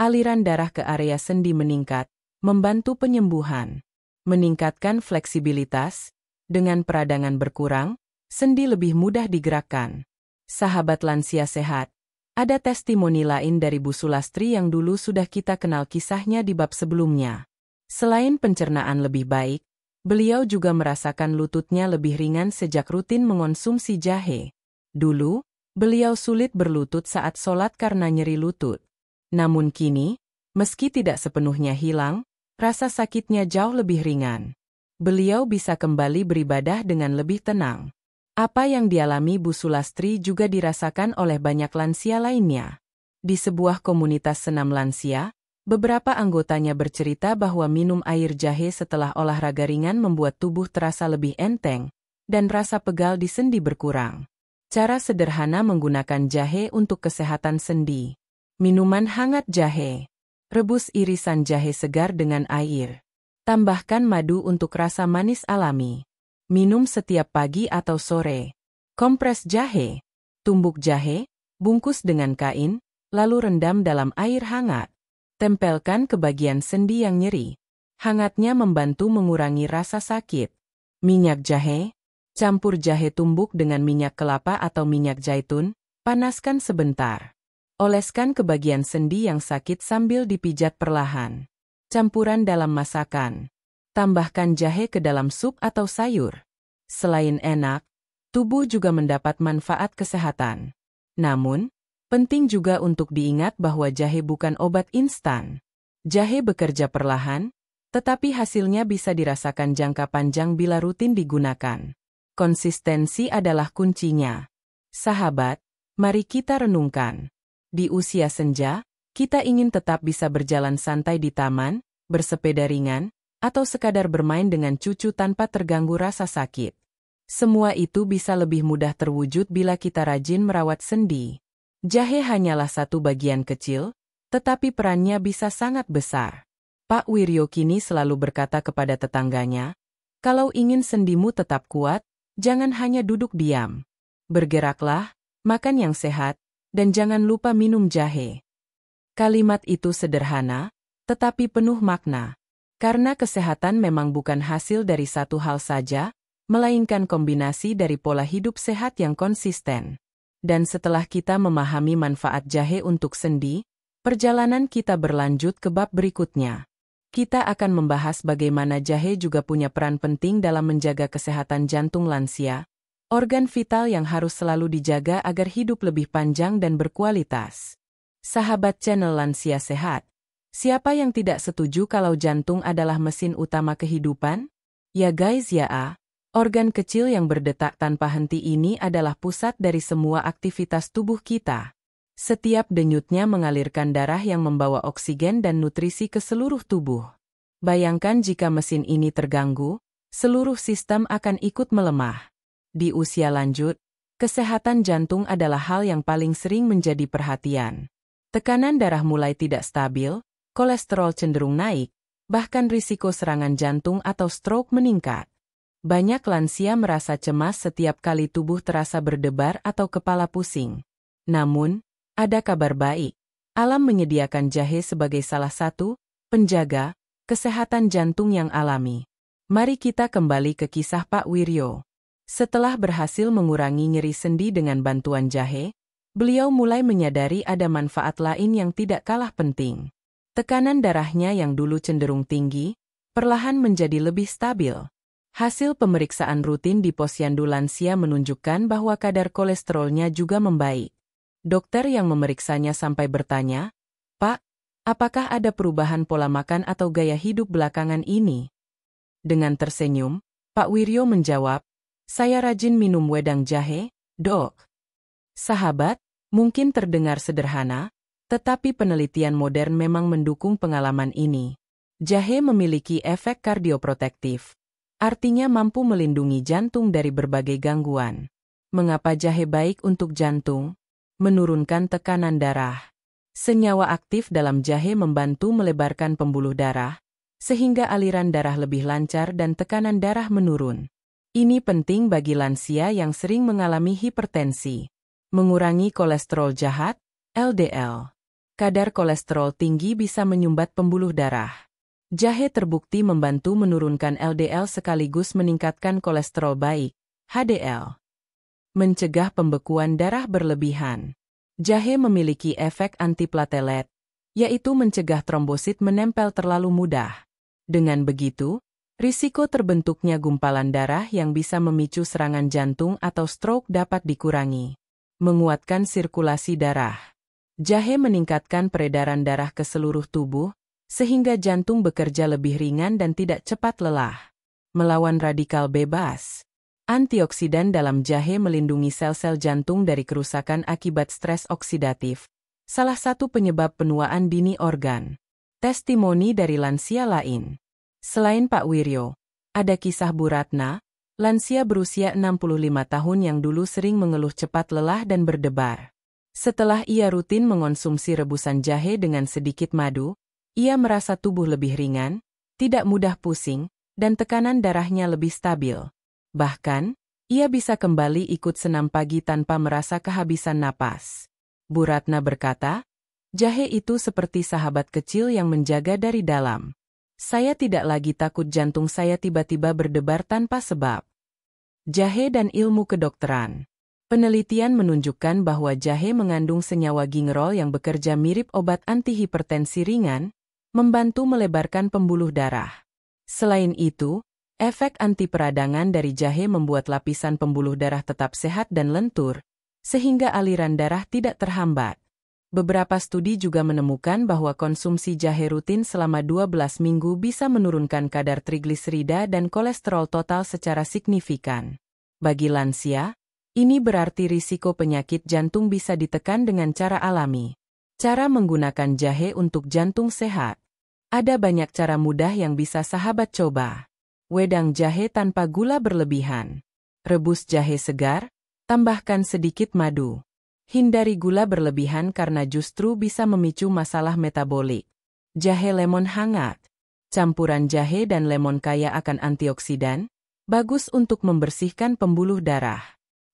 Speaker 1: aliran darah ke area sendi meningkat, membantu penyembuhan. Meningkatkan fleksibilitas, dengan peradangan berkurang, sendi lebih mudah digerakkan. Sahabat lansia sehat, ada testimoni lain dari Bu Sulastri yang dulu sudah kita kenal kisahnya di bab sebelumnya. Selain pencernaan lebih baik, beliau juga merasakan lututnya lebih ringan sejak rutin mengonsumsi jahe. Dulu, beliau sulit berlutut saat sholat karena nyeri lutut. Namun kini, meski tidak sepenuhnya hilang, rasa sakitnya jauh lebih ringan. Beliau bisa kembali beribadah dengan lebih tenang. Apa yang dialami Bu Sulastri juga dirasakan oleh banyak lansia lainnya. Di sebuah komunitas senam lansia, beberapa anggotanya bercerita bahwa minum air jahe setelah olahraga ringan membuat tubuh terasa lebih enteng, dan rasa pegal di sendi berkurang. Cara sederhana menggunakan jahe untuk kesehatan sendi. Minuman hangat jahe. Rebus irisan jahe segar dengan air. Tambahkan madu untuk rasa manis alami. Minum setiap pagi atau sore. Kompres jahe. Tumbuk jahe, bungkus dengan kain, lalu rendam dalam air hangat. Tempelkan ke bagian sendi yang nyeri. Hangatnya membantu mengurangi rasa sakit. Minyak jahe. Campur jahe tumbuk dengan minyak kelapa atau minyak zaitun, panaskan sebentar. Oleskan ke bagian sendi yang sakit sambil dipijat perlahan. Campuran dalam masakan. Tambahkan jahe ke dalam sup atau sayur. Selain enak, tubuh juga mendapat manfaat kesehatan. Namun, penting juga untuk diingat bahwa jahe bukan obat instan. Jahe bekerja perlahan, tetapi hasilnya bisa dirasakan jangka panjang bila rutin digunakan. Konsistensi adalah kuncinya. Sahabat, mari kita renungkan. Di usia senja, kita ingin tetap bisa berjalan santai di taman, bersepeda ringan, atau sekadar bermain dengan cucu tanpa terganggu rasa sakit. Semua itu bisa lebih mudah terwujud bila kita rajin merawat sendi. Jahe hanyalah satu bagian kecil, tetapi perannya bisa sangat besar. Pak Wiryo kini selalu berkata kepada tetangganya, kalau ingin sendimu tetap kuat, jangan hanya duduk diam. Bergeraklah, makan yang sehat, dan jangan lupa minum jahe. Kalimat itu sederhana, tetapi penuh makna. Karena kesehatan memang bukan hasil dari satu hal saja, melainkan kombinasi dari pola hidup sehat yang konsisten. Dan setelah kita memahami manfaat jahe untuk sendi, perjalanan kita berlanjut ke bab berikutnya. Kita akan membahas bagaimana jahe juga punya peran penting dalam menjaga kesehatan jantung lansia, organ vital yang harus selalu dijaga agar hidup lebih panjang dan berkualitas. Sahabat channel Lansia Sehat, siapa yang tidak setuju kalau jantung adalah mesin utama kehidupan? Ya guys ya, organ kecil yang berdetak tanpa henti ini adalah pusat dari semua aktivitas tubuh kita. Setiap denyutnya mengalirkan darah yang membawa oksigen dan nutrisi ke seluruh tubuh. Bayangkan jika mesin ini terganggu, seluruh sistem akan ikut melemah. Di usia lanjut, kesehatan jantung adalah hal yang paling sering menjadi perhatian. Tekanan darah mulai tidak stabil, kolesterol cenderung naik, bahkan risiko serangan jantung atau stroke meningkat. Banyak lansia merasa cemas setiap kali tubuh terasa berdebar atau kepala pusing. Namun, ada kabar baik. Alam menyediakan jahe sebagai salah satu penjaga Kesehatan jantung yang alami. Mari kita kembali ke kisah Pak Wiryo. Setelah berhasil mengurangi nyeri sendi dengan bantuan jahe, beliau mulai menyadari ada manfaat lain yang tidak kalah penting. Tekanan darahnya yang dulu cenderung tinggi, perlahan menjadi lebih stabil. Hasil pemeriksaan rutin di posyandu lansia menunjukkan bahwa kadar kolesterolnya juga membaik. Dokter yang memeriksanya sampai bertanya, "Pak, apakah ada perubahan pola makan atau gaya hidup belakangan ini?" Dengan tersenyum, Pak Wiryo menjawab, "Saya rajin minum wedang jahe, Dok." Sahabat, mungkin terdengar sederhana, tetapi penelitian modern memang mendukung pengalaman ini. Jahe memiliki efek kardioprotektif, artinya mampu melindungi jantung dari berbagai gangguan. Mengapa jahe baik untuk jantung? Menurunkan tekanan darah. Senyawa aktif dalam jahe membantu melebarkan pembuluh darah, sehingga aliran darah lebih lancar dan tekanan darah menurun. Ini penting bagi lansia yang sering mengalami hipertensi. Mengurangi kolesterol jahat, LDL. Kadar kolesterol tinggi bisa menyumbat pembuluh darah. Jahe terbukti membantu menurunkan LDL sekaligus meningkatkan kolesterol baik, HDL. Mencegah pembekuan darah berlebihan. Jahe memiliki efek antiplatelet, yaitu mencegah trombosit menempel terlalu mudah. Dengan begitu, risiko terbentuknya gumpalan darah yang bisa memicu serangan jantung atau stroke dapat dikurangi. Menguatkan sirkulasi darah. Jahe meningkatkan peredaran darah ke seluruh tubuh, sehingga jantung bekerja lebih ringan dan tidak cepat lelah. Melawan radikal bebas. Antioksidan dalam jahe melindungi sel-sel jantung dari kerusakan akibat stres oksidatif, salah satu penyebab penuaan dini organ. Testimoni dari lansia lain. Selain Pak Wiryo, ada kisah Bu Ratna, lansia berusia 65 tahun yang dulu sering mengeluh cepat lelah dan berdebar. Setelah ia rutin mengonsumsi rebusan jahe dengan sedikit madu, ia merasa tubuh lebih ringan, tidak mudah pusing, dan tekanan darahnya lebih stabil. Bahkan, ia bisa kembali ikut senam pagi tanpa merasa kehabisan napas. Bu Ratna berkata, "Jahe itu seperti sahabat kecil yang menjaga dari dalam. Saya tidak lagi takut jantung saya tiba-tiba berdebar tanpa sebab." Jahe dan ilmu kedokteran. Penelitian menunjukkan bahwa jahe mengandung senyawa gingerol yang bekerja mirip obat antihipertensi ringan, membantu melebarkan pembuluh darah. Selain itu, efek antiperadangan dari jahe membuat lapisan pembuluh darah tetap sehat dan lentur, sehingga aliran darah tidak terhambat. Beberapa studi juga menemukan bahwa konsumsi jahe rutin selama 12 minggu bisa menurunkan kadar trigliserida dan kolesterol total secara signifikan. Bagi lansia, ini berarti risiko penyakit jantung bisa ditekan dengan cara alami. Cara menggunakan jahe untuk jantung sehat. Ada banyak cara mudah yang bisa sahabat coba. Wedang jahe tanpa gula berlebihan. Rebus jahe segar, tambahkan sedikit madu. Hindari gula berlebihan karena justru bisa memicu masalah metabolik. Jahe lemon hangat. Campuran jahe dan lemon kaya akan antioksidan, bagus untuk membersihkan pembuluh darah.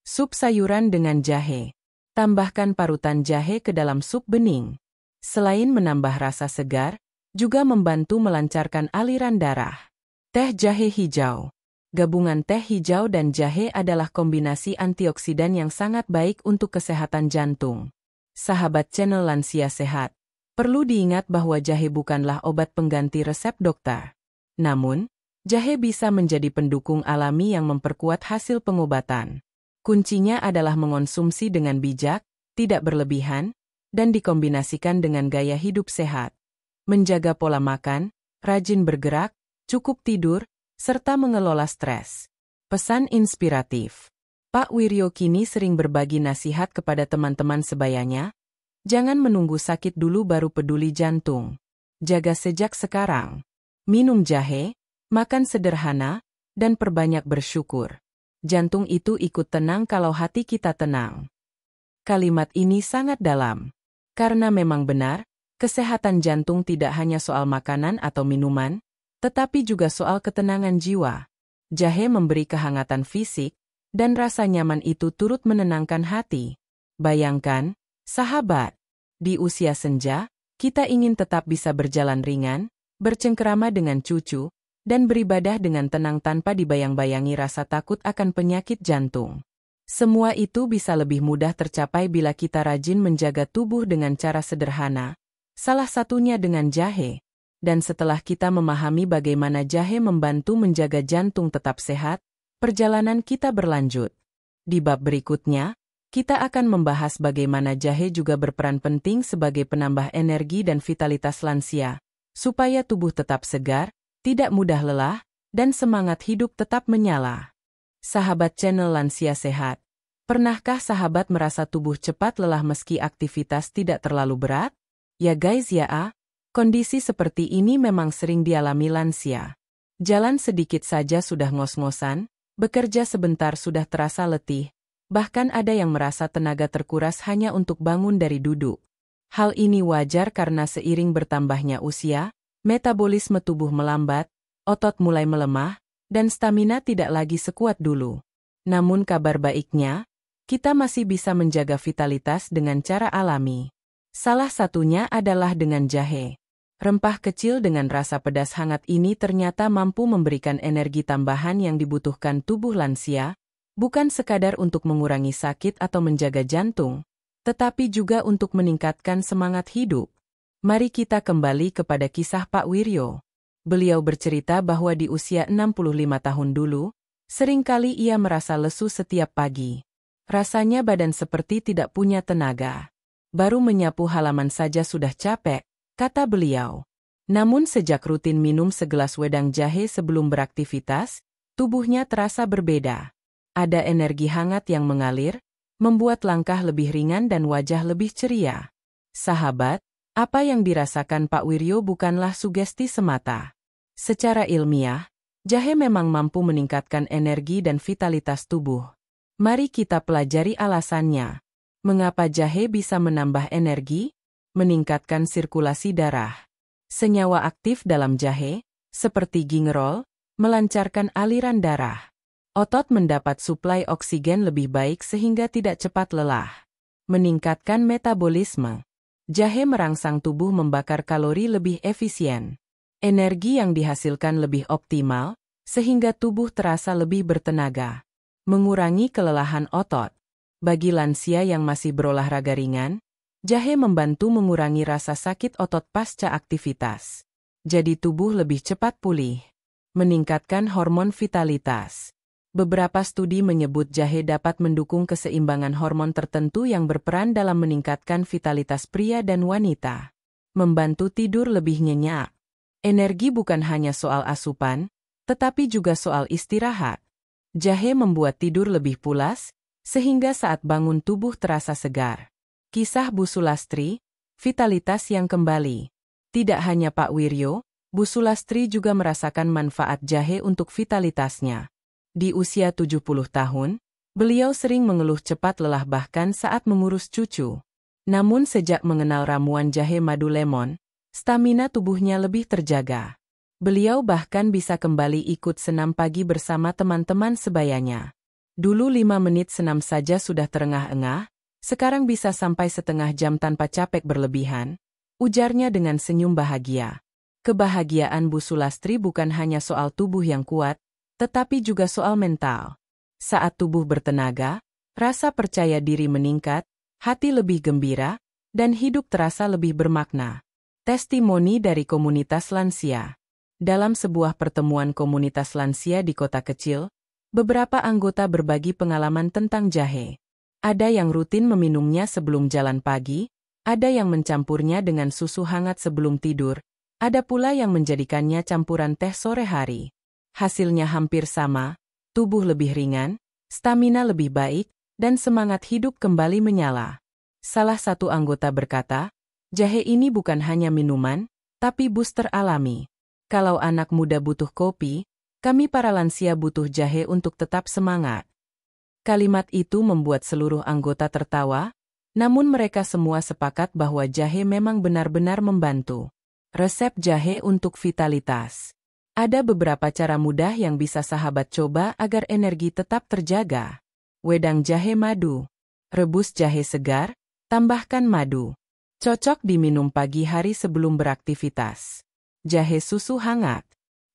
Speaker 1: Sup sayuran dengan jahe. Tambahkan parutan jahe ke dalam sup bening. Selain menambah rasa segar, juga membantu melancarkan aliran darah. Teh jahe hijau. Gabungan teh hijau dan jahe adalah kombinasi antioksidan yang sangat baik untuk kesehatan jantung. Sahabat channel Lansia Sehat, perlu diingat bahwa jahe bukanlah obat pengganti resep dokter. Namun, jahe bisa menjadi pendukung alami yang memperkuat hasil pengobatan. Kuncinya adalah mengonsumsi dengan bijak, tidak berlebihan, dan dikombinasikan dengan gaya hidup sehat. Menjaga pola makan, rajin bergerak, cukup tidur, serta mengelola stres. Pesan inspiratif. Pak Wiryo kini sering berbagi nasihat kepada teman-teman sebayanya. Jangan menunggu sakit dulu baru peduli jantung. Jaga sejak sekarang. Minum jahe, makan sederhana, dan perbanyak bersyukur. Jantung itu ikut tenang kalau hati kita tenang. Kalimat ini sangat dalam. Karena memang benar, kesehatan jantung tidak hanya soal makanan atau minuman, tetapi juga soal ketenangan jiwa. Jahe memberi kehangatan fisik, dan rasa nyaman itu turut menenangkan hati. Bayangkan, sahabat, di usia senja, kita ingin tetap bisa berjalan ringan, bercengkerama dengan cucu, dan beribadah dengan tenang tanpa dibayang-bayangi rasa takut akan penyakit jantung. Semua itu bisa lebih mudah tercapai bila kita rajin menjaga tubuh dengan cara sederhana, salah satunya dengan jahe. Dan setelah kita memahami bagaimana jahe membantu menjaga jantung tetap sehat, perjalanan kita berlanjut. Di bab berikutnya, kita akan membahas bagaimana jahe juga berperan penting sebagai penambah energi dan vitalitas lansia, supaya tubuh tetap segar, tidak mudah lelah, dan semangat hidup tetap menyala. Sahabat channel Lansia Sehat, pernahkah sahabat merasa tubuh cepat lelah meski aktivitas tidak terlalu berat? Ya guys ya. Kondisi seperti ini memang sering dialami lansia. Jalan sedikit saja sudah ngos-ngosan, bekerja sebentar sudah terasa letih, bahkan ada yang merasa tenaga terkuras hanya untuk bangun dari duduk. Hal ini wajar karena seiring bertambahnya usia, metabolisme tubuh melambat, otot mulai melemah, dan stamina tidak lagi sekuat dulu. Namun kabar baiknya, kita masih bisa menjaga vitalitas dengan cara alami. Salah satunya adalah dengan jahe. Rempah kecil dengan rasa pedas hangat ini ternyata mampu memberikan energi tambahan yang dibutuhkan tubuh lansia, bukan sekadar untuk mengurangi sakit atau menjaga jantung, tetapi juga untuk meningkatkan semangat hidup. Mari kita kembali kepada kisah Pak Wiryo. Beliau bercerita bahwa di usia 65 tahun dulu, seringkali ia merasa lesu setiap pagi. Rasanya badan seperti tidak punya tenaga. Baru menyapu halaman saja sudah capek, kata beliau. Namun sejak rutin minum segelas wedang jahe sebelum beraktivitas, tubuhnya terasa berbeda. Ada energi hangat yang mengalir, membuat langkah lebih ringan dan wajah lebih ceria. Sahabat, apa yang dirasakan Pak Wiryo bukanlah sugesti semata. Secara ilmiah, jahe memang mampu meningkatkan energi dan vitalitas tubuh. Mari kita pelajari alasannya. Mengapa jahe bisa menambah energi? Meningkatkan sirkulasi darah. Senyawa aktif dalam jahe, seperti gingerol, melancarkan aliran darah. Otot mendapat suplai oksigen lebih baik sehingga tidak cepat lelah. Meningkatkan metabolisme. Jahe merangsang tubuh membakar kalori lebih efisien. Energi yang dihasilkan lebih optimal, sehingga tubuh terasa lebih bertenaga. Mengurangi kelelahan otot. Bagi lansia yang masih berolahraga ringan, jahe membantu mengurangi rasa sakit otot pasca aktivitas. Jadi tubuh lebih cepat pulih. Meningkatkan hormon vitalitas. Beberapa studi menyebut jahe dapat mendukung keseimbangan hormon tertentu yang berperan dalam meningkatkan vitalitas pria dan wanita. Membantu tidur lebih nyenyak. Energi bukan hanya soal asupan, tetapi juga soal istirahat. Jahe membuat tidur lebih pulas, sehingga saat bangun tubuh terasa segar. Kisah Bu Sulastri, vitalitas yang kembali. Tidak hanya Pak Wiryo, Bu Sulastri juga merasakan manfaat jahe untuk vitalitasnya. Di usia 70 tahun, beliau sering mengeluh cepat lelah bahkan saat mengurus cucu. Namun sejak mengenal ramuan jahe madu lemon, stamina tubuhnya lebih terjaga. Beliau bahkan bisa kembali ikut senam pagi bersama teman-teman sebayanya. Dulu 5 menit senam saja sudah terengah-engah, sekarang bisa sampai setengah jam tanpa capek berlebihan, ujarnya dengan senyum bahagia. Kebahagiaan Bu Sulastri bukan hanya soal tubuh yang kuat, tetapi juga soal mental. Saat tubuh bertenaga, rasa percaya diri meningkat, hati lebih gembira, dan hidup terasa lebih bermakna. Testimoni dari komunitas lansia. Dalam sebuah pertemuan komunitas lansia di kota kecil, beberapa anggota berbagi pengalaman tentang jahe. Ada yang rutin meminumnya sebelum jalan pagi, ada yang mencampurnya dengan susu hangat sebelum tidur, ada pula yang menjadikannya campuran teh sore hari. Hasilnya hampir sama, tubuh lebih ringan, stamina lebih baik, dan semangat hidup kembali menyala. Salah satu anggota berkata, jahe ini bukan hanya minuman, tapi booster alami. Kalau anak muda butuh kopi, kami para lansia butuh jahe untuk tetap semangat. Kalimat itu membuat seluruh anggota tertawa, namun mereka semua sepakat bahwa jahe memang benar-benar membantu. Resep jahe untuk vitalitas. Ada beberapa cara mudah yang bisa sahabat coba agar energi tetap terjaga. Wedang jahe madu. Rebus jahe segar, tambahkan madu. Cocok diminum pagi hari sebelum beraktivitas. Jahe susu hangat.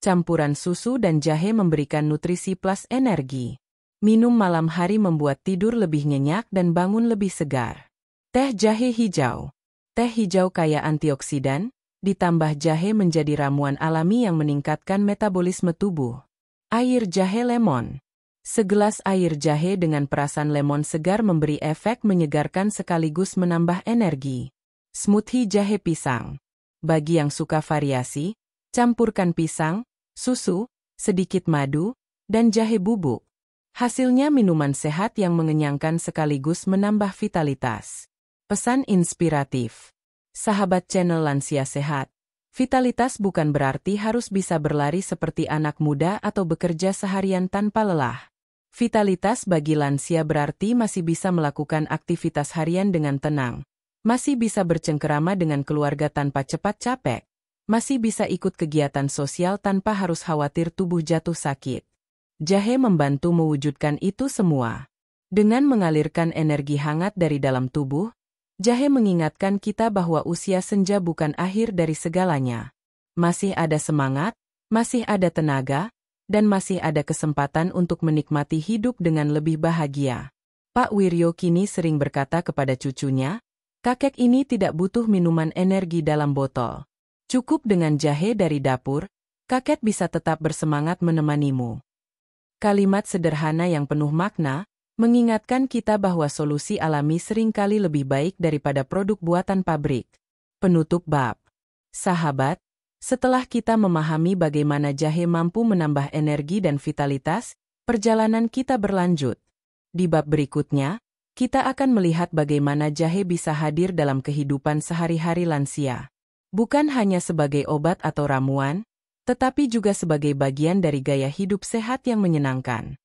Speaker 1: Campuran susu dan jahe memberikan nutrisi plus energi. Minum malam hari membuat tidur lebih nyenyak dan bangun lebih segar. Teh jahe hijau. Teh hijau kaya antioksidan, ditambah jahe menjadi ramuan alami yang meningkatkan metabolisme tubuh. Air jahe lemon. Segelas air jahe dengan perasan lemon segar memberi efek menyegarkan sekaligus menambah energi. Smoothie jahe pisang. Bagi yang suka variasi, campurkan pisang, susu, sedikit madu, dan jahe bubuk. Hasilnya minuman sehat yang mengenyangkan sekaligus menambah vitalitas. Pesan inspiratif. Sahabat channel Lansia Sehat, vitalitas bukan berarti harus bisa berlari seperti anak muda atau bekerja seharian tanpa lelah. Vitalitas bagi lansia berarti masih bisa melakukan aktivitas harian dengan tenang, masih bisa bercengkerama dengan keluarga tanpa cepat capek, masih bisa ikut kegiatan sosial tanpa harus khawatir tubuh jatuh sakit. Jahe membantu mewujudkan itu semua. Dengan mengalirkan energi hangat dari dalam tubuh, jahe mengingatkan kita bahwa usia senja bukan akhir dari segalanya. Masih ada semangat, masih ada tenaga, dan masih ada kesempatan untuk menikmati hidup dengan lebih bahagia. Pak Wiryo kini sering berkata kepada cucunya, kakek ini tidak butuh minuman energi dalam botol. Cukup dengan jahe dari dapur, kakek bisa tetap bersemangat menemanimu. Kalimat sederhana yang penuh makna, mengingatkan kita bahwa solusi alami seringkali lebih baik daripada produk buatan pabrik. Penutup bab. Sahabat, setelah kita memahami bagaimana jahe mampu menambah energi dan vitalitas, perjalanan kita berlanjut. Di bab berikutnya, kita akan melihat bagaimana jahe bisa hadir dalam kehidupan sehari-hari lansia. Bukan hanya sebagai obat atau ramuan, tetapi juga sebagai bagian dari gaya hidup sehat yang menyenangkan.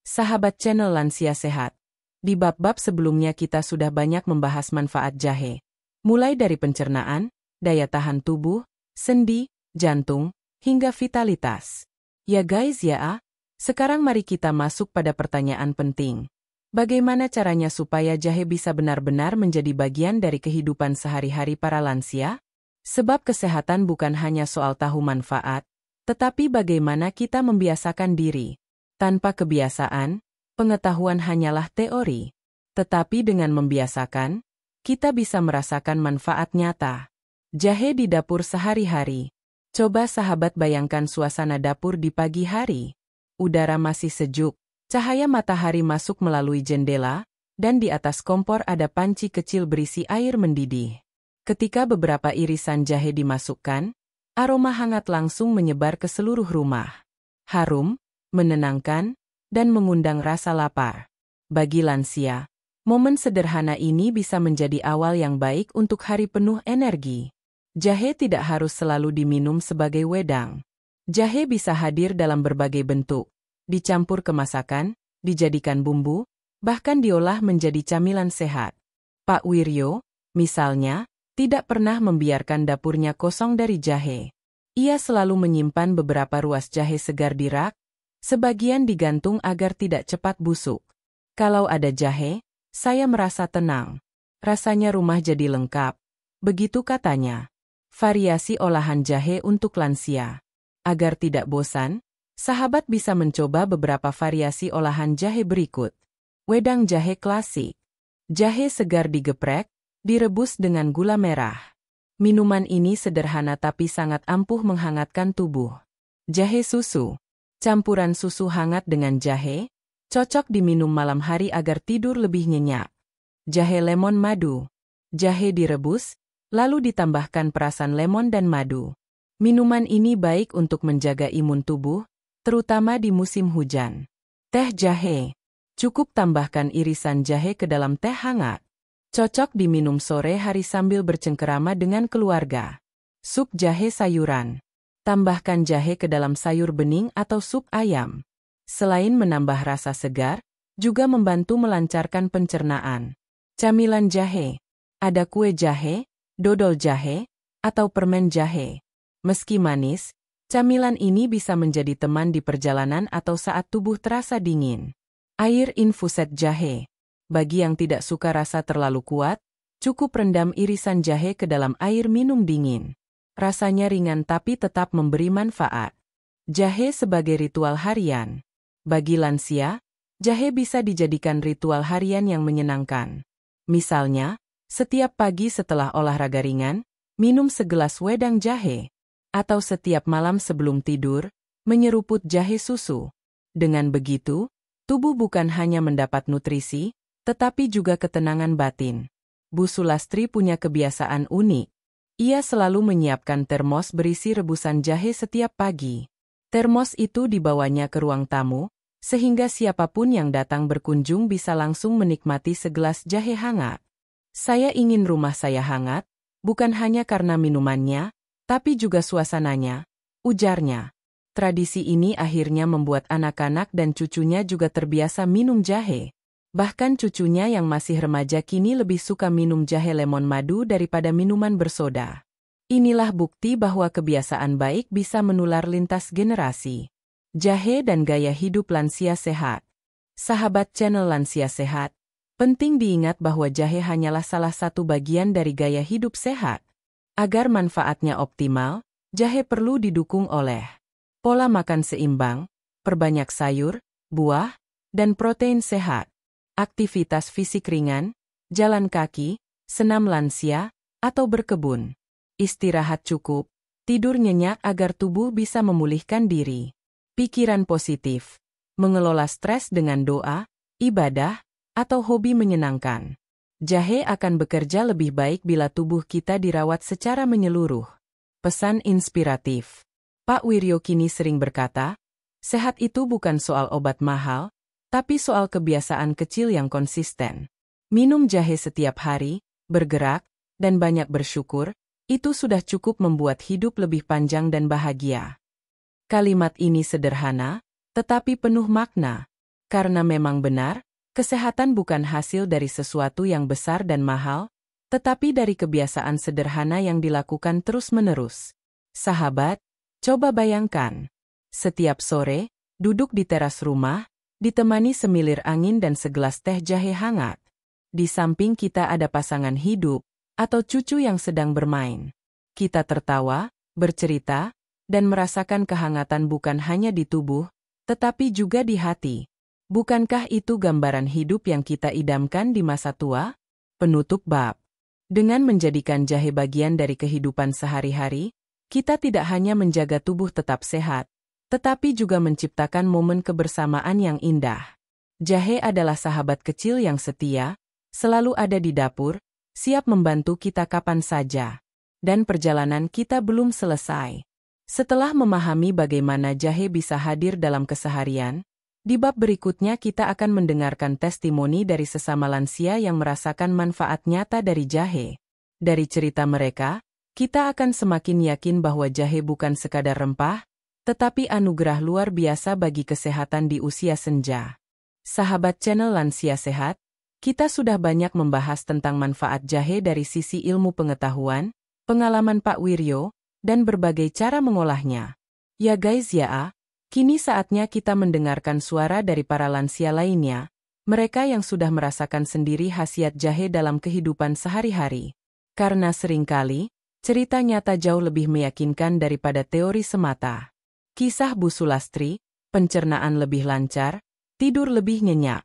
Speaker 1: Sahabat channel Lansia Sehat, di bab-bab sebelumnya kita sudah banyak membahas manfaat jahe. Mulai dari pencernaan, daya tahan tubuh, sendi, jantung, hingga vitalitas. Ya guys ya, sekarang mari kita masuk pada pertanyaan penting. Bagaimana caranya supaya jahe bisa benar-benar menjadi bagian dari kehidupan sehari-hari para lansia? Sebab kesehatan bukan hanya soal tahu manfaat, tetapi bagaimana kita membiasakan diri. Tanpa kebiasaan, pengetahuan hanyalah teori. Tetapi dengan membiasakan, kita bisa merasakan manfaat nyata. Jahe di dapur sehari-hari. Coba sahabat bayangkan suasana dapur di pagi hari. Udara masih sejuk, cahaya matahari masuk melalui jendela, dan di atas kompor ada panci kecil berisi air mendidih. Ketika beberapa irisan jahe dimasukkan, aroma hangat langsung menyebar ke seluruh rumah. Harum, menenangkan, dan mengundang rasa lapar. Bagi lansia, momen sederhana ini bisa menjadi awal yang baik untuk hari penuh energi. Jahe tidak harus selalu diminum sebagai wedang. Jahe bisa hadir dalam berbagai bentuk, dicampur ke masakan, dijadikan bumbu, bahkan diolah menjadi camilan sehat. Pak Wiryo, misalnya, tidak pernah membiarkan dapurnya kosong dari jahe. Ia selalu menyimpan beberapa ruas jahe segar di rak, sebagian digantung agar tidak cepat busuk. Kalau ada jahe, saya merasa tenang. Rasanya rumah jadi lengkap. Begitu katanya. Variasi olahan jahe untuk lansia. Agar tidak bosan, sahabat bisa mencoba beberapa variasi olahan jahe berikut. Wedang jahe klasik. Jahe segar digeprek, direbus dengan gula merah. Minuman ini sederhana tapi sangat ampuh menghangatkan tubuh. Jahe susu. Campuran susu hangat dengan jahe, cocok diminum malam hari agar tidur lebih nyenyak. Jahe lemon madu. Jahe direbus, lalu ditambahkan perasan lemon dan madu. Minuman ini baik untuk menjaga imun tubuh, terutama di musim hujan. Teh jahe. Cukup tambahkan irisan jahe ke dalam teh hangat. Cocok diminum sore hari sambil bercengkerama dengan keluarga. Sup jahe sayuran. Tambahkan jahe ke dalam sayur bening atau sup ayam. Selain menambah rasa segar, juga membantu melancarkan pencernaan. Camilan jahe. Ada kue jahe, dodol jahe, atau permen jahe. Meski manis, camilan ini bisa menjadi teman di perjalanan atau saat tubuh terasa dingin. Air infuset jahe. Bagi yang tidak suka rasa terlalu kuat, cukup rendam irisan jahe ke dalam air minum dingin. Rasanya ringan tapi tetap memberi manfaat. Jahe sebagai ritual harian. Bagi lansia, jahe bisa dijadikan ritual harian yang menyenangkan. Misalnya, setiap pagi setelah olahraga ringan, minum segelas wedang jahe. Atau setiap malam sebelum tidur, menyeruput jahe susu. Dengan begitu, tubuh bukan hanya mendapat nutrisi, tetapi juga ketenangan batin. Bu Sulastri punya kebiasaan unik. Ia selalu menyiapkan termos berisi rebusan jahe setiap pagi. Termos itu dibawanya ke ruang tamu, sehingga siapapun yang datang berkunjung bisa langsung menikmati segelas jahe hangat. Saya ingin rumah saya hangat, bukan hanya karena minumannya, tapi juga suasananya, ujarnya. Tradisi ini akhirnya membuat anak-anak dan cucunya juga terbiasa minum jahe. Bahkan cucunya yang masih remaja kini lebih suka minum jahe lemon madu daripada minuman bersoda. Inilah bukti bahwa kebiasaan baik bisa menular lintas generasi. Jahe dan gaya hidup lansia sehat. Sahabat channel Lansia Sehat, penting diingat bahwa jahe hanyalah salah satu bagian dari gaya hidup sehat. Agar manfaatnya optimal, jahe perlu didukung oleh pola makan seimbang, perbanyak sayur, buah, dan protein sehat. Aktivitas fisik ringan, jalan kaki, senam lansia, atau berkebun. Istirahat cukup, tidur nyenyak agar tubuh bisa memulihkan diri. Pikiran positif, mengelola stres dengan doa, ibadah, atau hobi menyenangkan. Jahe akan bekerja lebih baik bila tubuh kita dirawat secara menyeluruh. Pesan inspiratif. Pak Wiryo kini sering berkata, sehat itu bukan soal obat mahal, tapi soal kebiasaan kecil yang konsisten. Minum jahe setiap hari, bergerak, dan banyak bersyukur, itu sudah cukup membuat hidup lebih panjang dan bahagia. Kalimat ini sederhana, tetapi penuh makna. Karena memang benar, kesehatan bukan hasil dari sesuatu yang besar dan mahal, tetapi dari kebiasaan sederhana yang dilakukan terus-menerus. Sahabat, coba bayangkan. Setiap sore, duduk di teras rumah, ditemani semilir angin dan segelas teh jahe hangat. Di samping kita ada pasangan hidup, atau cucu yang sedang bermain. Kita tertawa, bercerita, dan merasakan kehangatan bukan hanya di tubuh, tetapi juga di hati. Bukankah itu gambaran hidup yang kita idamkan di masa tua? Penutup bab. Dengan menjadikan jahe bagian dari kehidupan sehari-hari, kita tidak hanya menjaga tubuh tetap sehat, tetapi juga menciptakan momen kebersamaan yang indah. Jahe adalah sahabat kecil yang setia, selalu ada di dapur, siap membantu kita kapan saja. Dan perjalanan kita belum selesai. Setelah memahami bagaimana jahe bisa hadir dalam keseharian, di bab berikutnya kita akan mendengarkan testimoni dari sesama lansia yang merasakan manfaat nyata dari jahe. Dari cerita mereka, kita akan semakin yakin bahwa jahe bukan sekadar rempah, tetapi anugerah luar biasa bagi kesehatan di usia senja. Sahabat channel Lansia Sehat, kita sudah banyak membahas tentang manfaat jahe dari sisi ilmu pengetahuan, pengalaman Pak Wiryo, dan berbagai cara mengolahnya. Ya guys ya, kini saatnya kita mendengarkan suara dari para lansia lainnya, mereka yang sudah merasakan sendiri khasiat jahe dalam kehidupan sehari-hari. Karena seringkali, cerita nyata jauh lebih meyakinkan daripada teori semata. Kisah Bu Sulastri, pencernaan lebih lancar, tidur lebih nyenyak.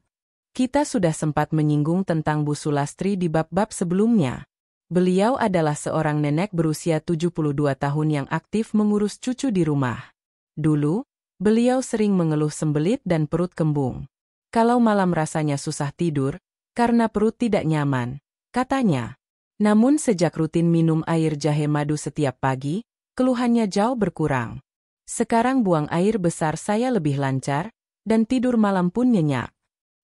Speaker 1: Kita sudah sempat menyinggung tentang Bu Sulastri di bab-bab sebelumnya. Beliau adalah seorang nenek berusia 72 tahun yang aktif mengurus cucu di rumah. Dulu, beliau sering mengeluh sembelit dan perut kembung. Kalau malam rasanya susah tidur, karena perut tidak nyaman, katanya. Namun sejak rutin minum air jahe madu setiap pagi, keluhannya jauh berkurang. Sekarang buang air besar saya lebih lancar, dan tidur malam pun nyenyak.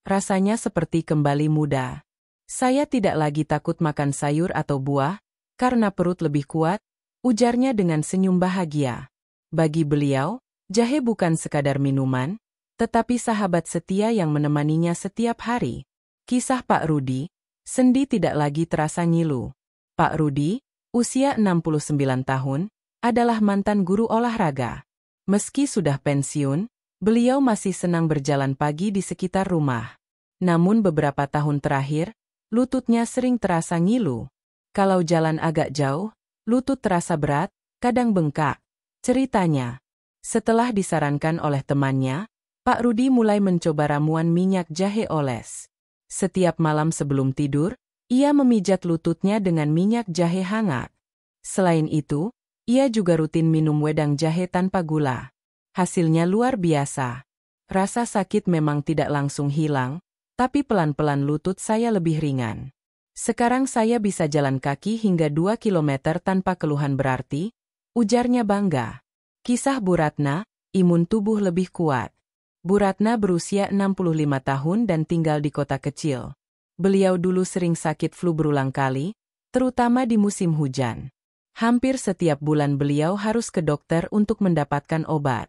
Speaker 1: Rasanya seperti kembali muda. Saya tidak lagi takut makan sayur atau buah, karena perut lebih kuat, ujarnya dengan senyum bahagia. Bagi beliau, jahe bukan sekadar minuman, tetapi sahabat setia yang menemaninya setiap hari. Kisah Pak Rudi, sendi tidak lagi terasa ngilu. Pak Rudi, usia 69 tahun, adalah mantan guru olahraga. Meski sudah pensiun, beliau masih senang berjalan pagi di sekitar rumah. Namun beberapa tahun terakhir, lututnya sering terasa ngilu. Kalau jalan agak jauh, lutut terasa berat, kadang bengkak. Ceritanya, setelah disarankan oleh temannya, Pak Rudi mulai mencoba ramuan minyak jahe oles. Setiap malam sebelum tidur, ia memijat lututnya dengan minyak jahe hangat. Selain itu, ia juga rutin minum wedang jahe tanpa gula. Hasilnya luar biasa. Rasa sakit memang tidak langsung hilang, tapi pelan-pelan lutut saya lebih ringan. Sekarang saya bisa jalan kaki hingga 2 kilometer tanpa keluhan berarti, ujarnya bangga. Kisah Bu Ratna, imun tubuh lebih kuat. Bu Ratna berusia 65 tahun dan tinggal di kota kecil. Beliau dulu sering sakit flu berulang kali, terutama di musim hujan. Hampir setiap bulan beliau harus ke dokter untuk mendapatkan obat.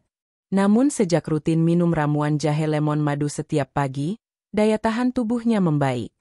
Speaker 1: Namun sejak rutin minum ramuan jahe lemon madu setiap pagi, daya tahan tubuhnya membaik.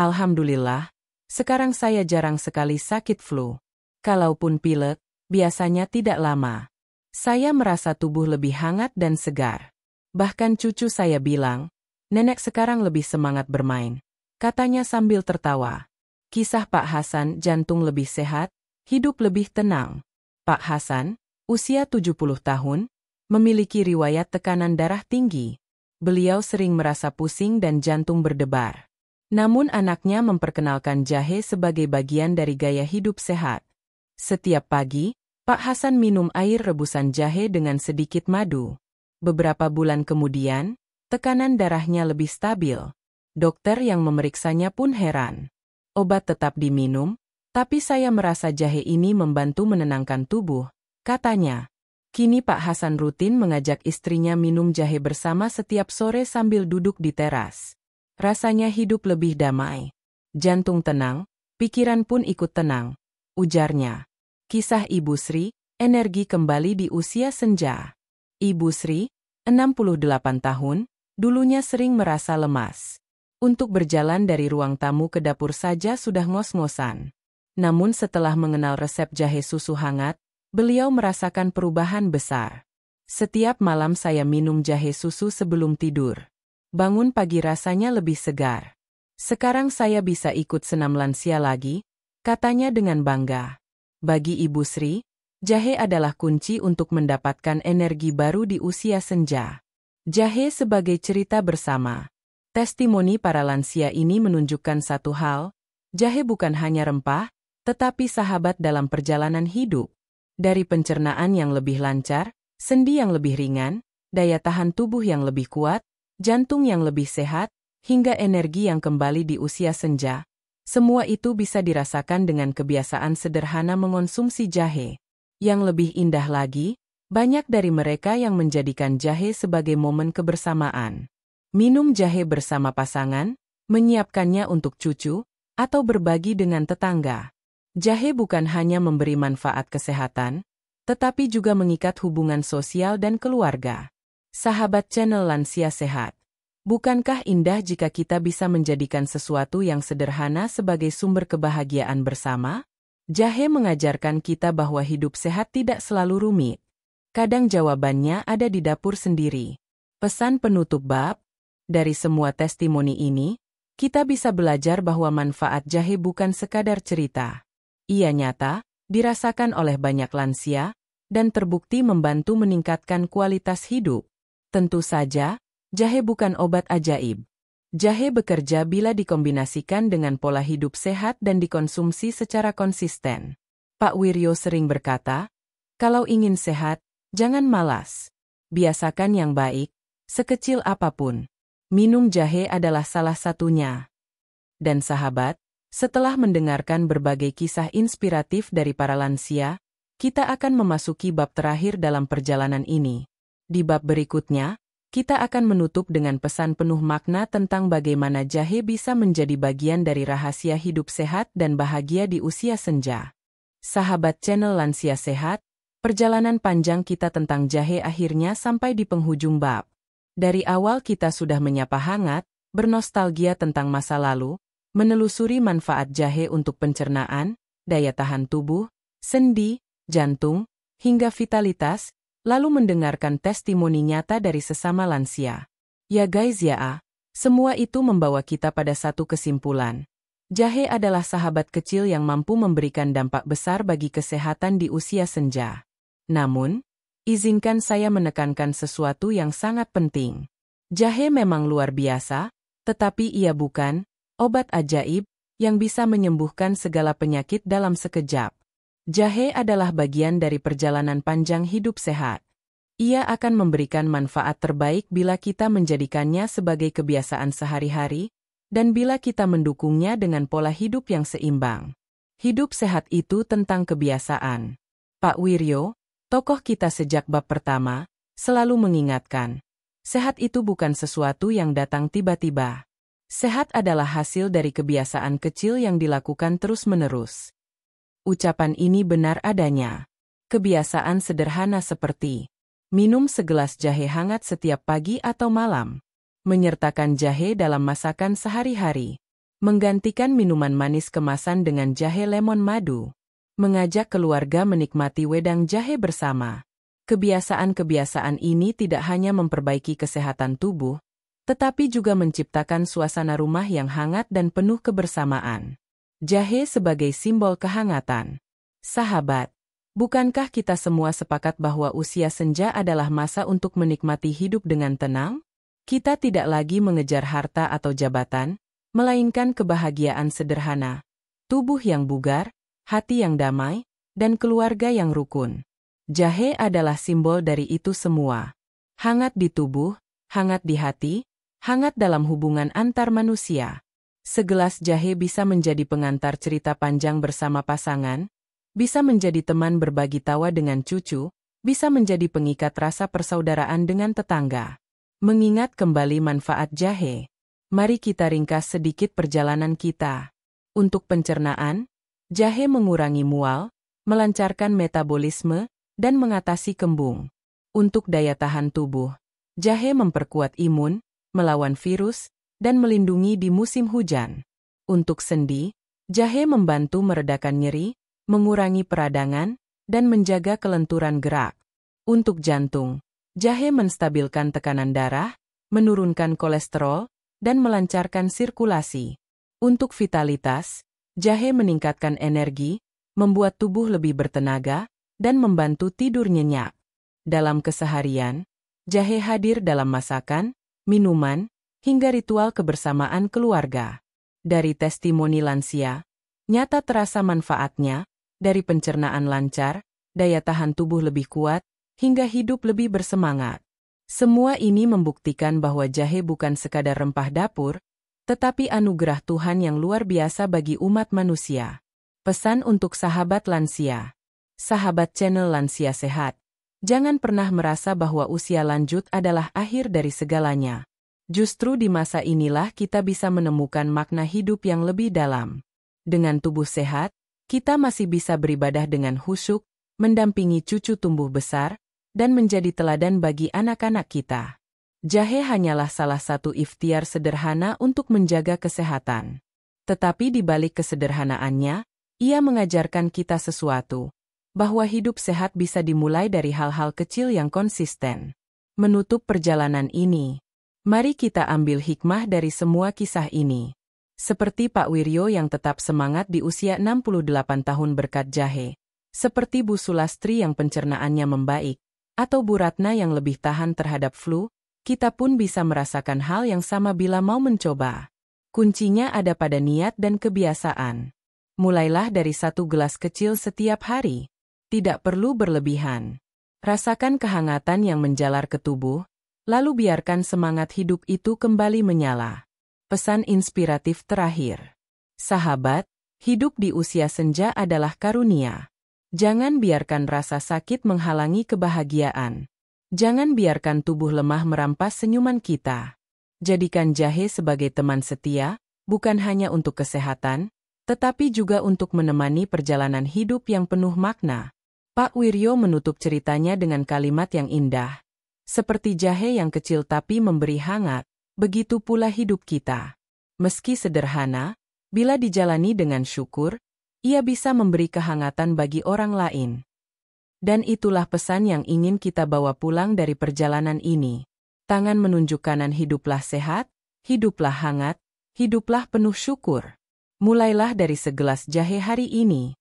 Speaker 1: Alhamdulillah, sekarang saya jarang sekali sakit flu. Kalaupun pilek, biasanya tidak lama. Saya merasa tubuh lebih hangat dan segar. Bahkan cucu saya bilang, nenek sekarang lebih semangat bermain. Katanya sambil tertawa. Kisah Pak Hasan, jantung lebih sehat, hidup lebih tenang. Pak Hasan, usia 70 tahun, memiliki riwayat tekanan darah tinggi. Beliau sering merasa pusing dan jantung berdebar. Namun anaknya memperkenalkan jahe sebagai bagian dari gaya hidup sehat. Setiap pagi, Pak Hasan minum air rebusan jahe dengan sedikit madu. Beberapa bulan kemudian, tekanan darahnya lebih stabil. Dokter yang memeriksanya pun heran. Obat tetap diminum, tapi saya merasa jahe ini membantu menenangkan tubuh, katanya. Kini Pak Hasan rutin mengajak istrinya minum jahe bersama setiap sore sambil duduk di teras. Rasanya hidup lebih damai. Jantung tenang, pikiran pun ikut tenang, ujarnya. Kisah Ibu Sri, energi kembali di usia senja. Ibu Sri, 68 tahun, dulunya sering merasa lemas. Untuk berjalan dari ruang tamu ke dapur saja sudah ngos-ngosan. Namun setelah mengenal resep jahe susu hangat, beliau merasakan perubahan besar. Setiap malam saya minum jahe susu sebelum tidur. Bangun pagi rasanya lebih segar. Sekarang saya bisa ikut senam lansia lagi, katanya dengan bangga. Bagi Ibu Sri, jahe adalah kunci untuk mendapatkan energi baru di usia senja. Jahe sebagai cerita bersama. Testimoni para lansia ini menunjukkan satu hal, jahe bukan hanya rempah, tetapi sahabat dalam perjalanan hidup. Dari pencernaan yang lebih lancar, sendi yang lebih ringan, daya tahan tubuh yang lebih kuat, jantung yang lebih sehat, hingga energi yang kembali di usia senja. Semua itu bisa dirasakan dengan kebiasaan sederhana mengonsumsi jahe. Yang lebih indah lagi, banyak dari mereka yang menjadikan jahe sebagai momen kebersamaan. Minum jahe bersama pasangan, menyiapkannya untuk cucu, atau berbagi dengan tetangga. Jahe bukan hanya memberi manfaat kesehatan, tetapi juga mengikat hubungan sosial dan keluarga. Sahabat channel Lansia Sehat, bukankah indah jika kita bisa menjadikan sesuatu yang sederhana sebagai sumber kebahagiaan bersama? Jahe mengajarkan kita bahwa hidup sehat tidak selalu rumit. Kadang jawabannya ada di dapur sendiri. Pesan penutup bab, dari semua testimoni ini, kita bisa belajar bahwa manfaat jahe bukan sekadar cerita. Ia nyata, dirasakan oleh banyak lansia, dan terbukti membantu meningkatkan kualitas hidup. Tentu saja, jahe bukan obat ajaib. Jahe bekerja bila dikombinasikan dengan pola hidup sehat dan dikonsumsi secara konsisten. Pak Wiryo sering berkata, kalau ingin sehat, jangan malas. Biasakan yang baik, sekecil apapun. Minum jahe adalah salah satunya. Dan sahabat, setelah mendengarkan berbagai kisah inspiratif dari para lansia, kita akan memasuki bab terakhir dalam perjalanan ini. Di bab berikutnya, kita akan menutup dengan pesan penuh makna tentang bagaimana jahe bisa menjadi bagian dari rahasia hidup sehat dan bahagia di usia senja. Sahabat channel Lansia Sehat, perjalanan panjang kita tentang jahe akhirnya sampai di penghujung bab. Dari awal kita sudah menyapa hangat, bernostalgia tentang masa lalu, menelusuri manfaat jahe untuk pencernaan, daya tahan tubuh, sendi, jantung, hingga vitalitas, lalu mendengarkan testimoni nyata dari sesama lansia. Ya guys ya, semua itu membawa kita pada satu kesimpulan. Jahe adalah sahabat kecil yang mampu memberikan dampak besar bagi kesehatan di usia senja. Namun, izinkan saya menekankan sesuatu yang sangat penting. Jahe memang luar biasa, tetapi ia bukan obat ajaib yang bisa menyembuhkan segala penyakit dalam sekejap. Jahe adalah bagian dari perjalanan panjang hidup sehat. Ia akan memberikan manfaat terbaik bila kita menjadikannya sebagai kebiasaan sehari-hari, dan bila kita mendukungnya dengan pola hidup yang seimbang. Hidup sehat itu tentang kebiasaan. Pak Wiryo, tokoh kita sejak bab pertama, selalu mengingatkan, sehat itu bukan sesuatu yang datang tiba-tiba. Sehat adalah hasil dari kebiasaan kecil yang dilakukan terus-menerus. Ucapan ini benar adanya. Kebiasaan sederhana seperti minum segelas jahe hangat setiap pagi atau malam, menyertakan jahe dalam masakan sehari-hari, menggantikan minuman manis kemasan dengan jahe lemon madu, mengajak keluarga menikmati wedang jahe bersama. Kebiasaan-kebiasaan ini tidak hanya memperbaiki kesehatan tubuh, tetapi juga menciptakan suasana rumah yang hangat dan penuh kebersamaan. Jahe sebagai simbol kehangatan. Sahabat, bukankah kita semua sepakat bahwa usia senja adalah masa untuk menikmati hidup dengan tenang? Kita tidak lagi mengejar harta atau jabatan, melainkan kebahagiaan sederhana, tubuh yang bugar, hati yang damai, dan keluarga yang rukun. Jahe adalah simbol dari itu semua. Hangat di tubuh, hangat di hati, hangat dalam hubungan antar manusia. Segelas jahe bisa menjadi pengantar cerita panjang bersama pasangan, bisa menjadi teman berbagi tawa dengan cucu, bisa menjadi pengikat rasa persaudaraan dengan tetangga. Mengingat kembali manfaat jahe, mari kita ringkas sedikit perjalanan kita. Untuk pencernaan, jahe mengurangi mual, melancarkan metabolisme, dan mengatasi kembung. Untuk daya tahan tubuh, jahe memperkuat imun, melawan virus, dan melindungi di musim hujan. Untuk sendi, jahe membantu meredakan nyeri, mengurangi peradangan, dan menjaga kelenturan gerak. Untuk jantung, jahe menstabilkan tekanan darah, menurunkan kolesterol, dan melancarkan sirkulasi. Untuk vitalitas, jahe meningkatkan energi, membuat tubuh lebih bertenaga, dan membantu tidur nyenyak. Dalam keseharian, jahe hadir dalam masakan, minuman, hingga ritual kebersamaan keluarga. Dari testimoni lansia, nyata terasa manfaatnya, dari pencernaan lancar, daya tahan tubuh lebih kuat, hingga hidup lebih bersemangat. Semua ini membuktikan bahwa jahe bukan sekadar rempah dapur, tetapi anugerah Tuhan yang luar biasa bagi umat manusia. Pesan untuk sahabat lansia. Sahabat channel Lansia Sehat, jangan pernah merasa bahwa usia lanjut adalah akhir dari segalanya. Justru di masa inilah kita bisa menemukan makna hidup yang lebih dalam. Dengan tubuh sehat, kita masih bisa beribadah dengan khusyuk, mendampingi cucu tumbuh besar, dan menjadi teladan bagi anak-anak kita. Jahe hanyalah salah satu ikhtiar sederhana untuk menjaga kesehatan. Tetapi di balik kesederhanaannya, ia mengajarkan kita sesuatu, bahwa hidup sehat bisa dimulai dari hal-hal kecil yang konsisten. Menutup perjalanan ini, mari kita ambil hikmah dari semua kisah ini. Seperti Pak Wiryo yang tetap semangat di usia 68 tahun berkat jahe, seperti Bu Sulastri yang pencernaannya membaik, atau Bu Ratna yang lebih tahan terhadap flu, kita pun bisa merasakan hal yang sama bila mau mencoba. Kuncinya ada pada niat dan kebiasaan. Mulailah dari 1 gelas kecil setiap hari. Tidak perlu berlebihan. Rasakan kehangatan yang menjalar ke tubuh, lalu biarkan semangat hidup itu kembali menyala. Pesan inspiratif terakhir. Sahabat, hidup di usia senja adalah karunia. Jangan biarkan rasa sakit menghalangi kebahagiaan. Jangan biarkan tubuh lemah merampas senyuman kita. Jadikan jahe sebagai teman setia, bukan hanya untuk kesehatan, tetapi juga untuk menemani perjalanan hidup yang penuh makna. Pak Wiryo menutup ceritanya dengan kalimat yang indah. Seperti jahe yang kecil tapi memberi hangat, begitu pula hidup kita. Meski sederhana, bila dijalani dengan syukur, ia bisa memberi kehangatan bagi orang lain. Dan itulah pesan yang ingin kita bawa pulang dari perjalanan ini. Tangan menunjuk kanan, hiduplah sehat, hiduplah hangat, hiduplah penuh syukur. Mulailah dari segelas jahe hari ini.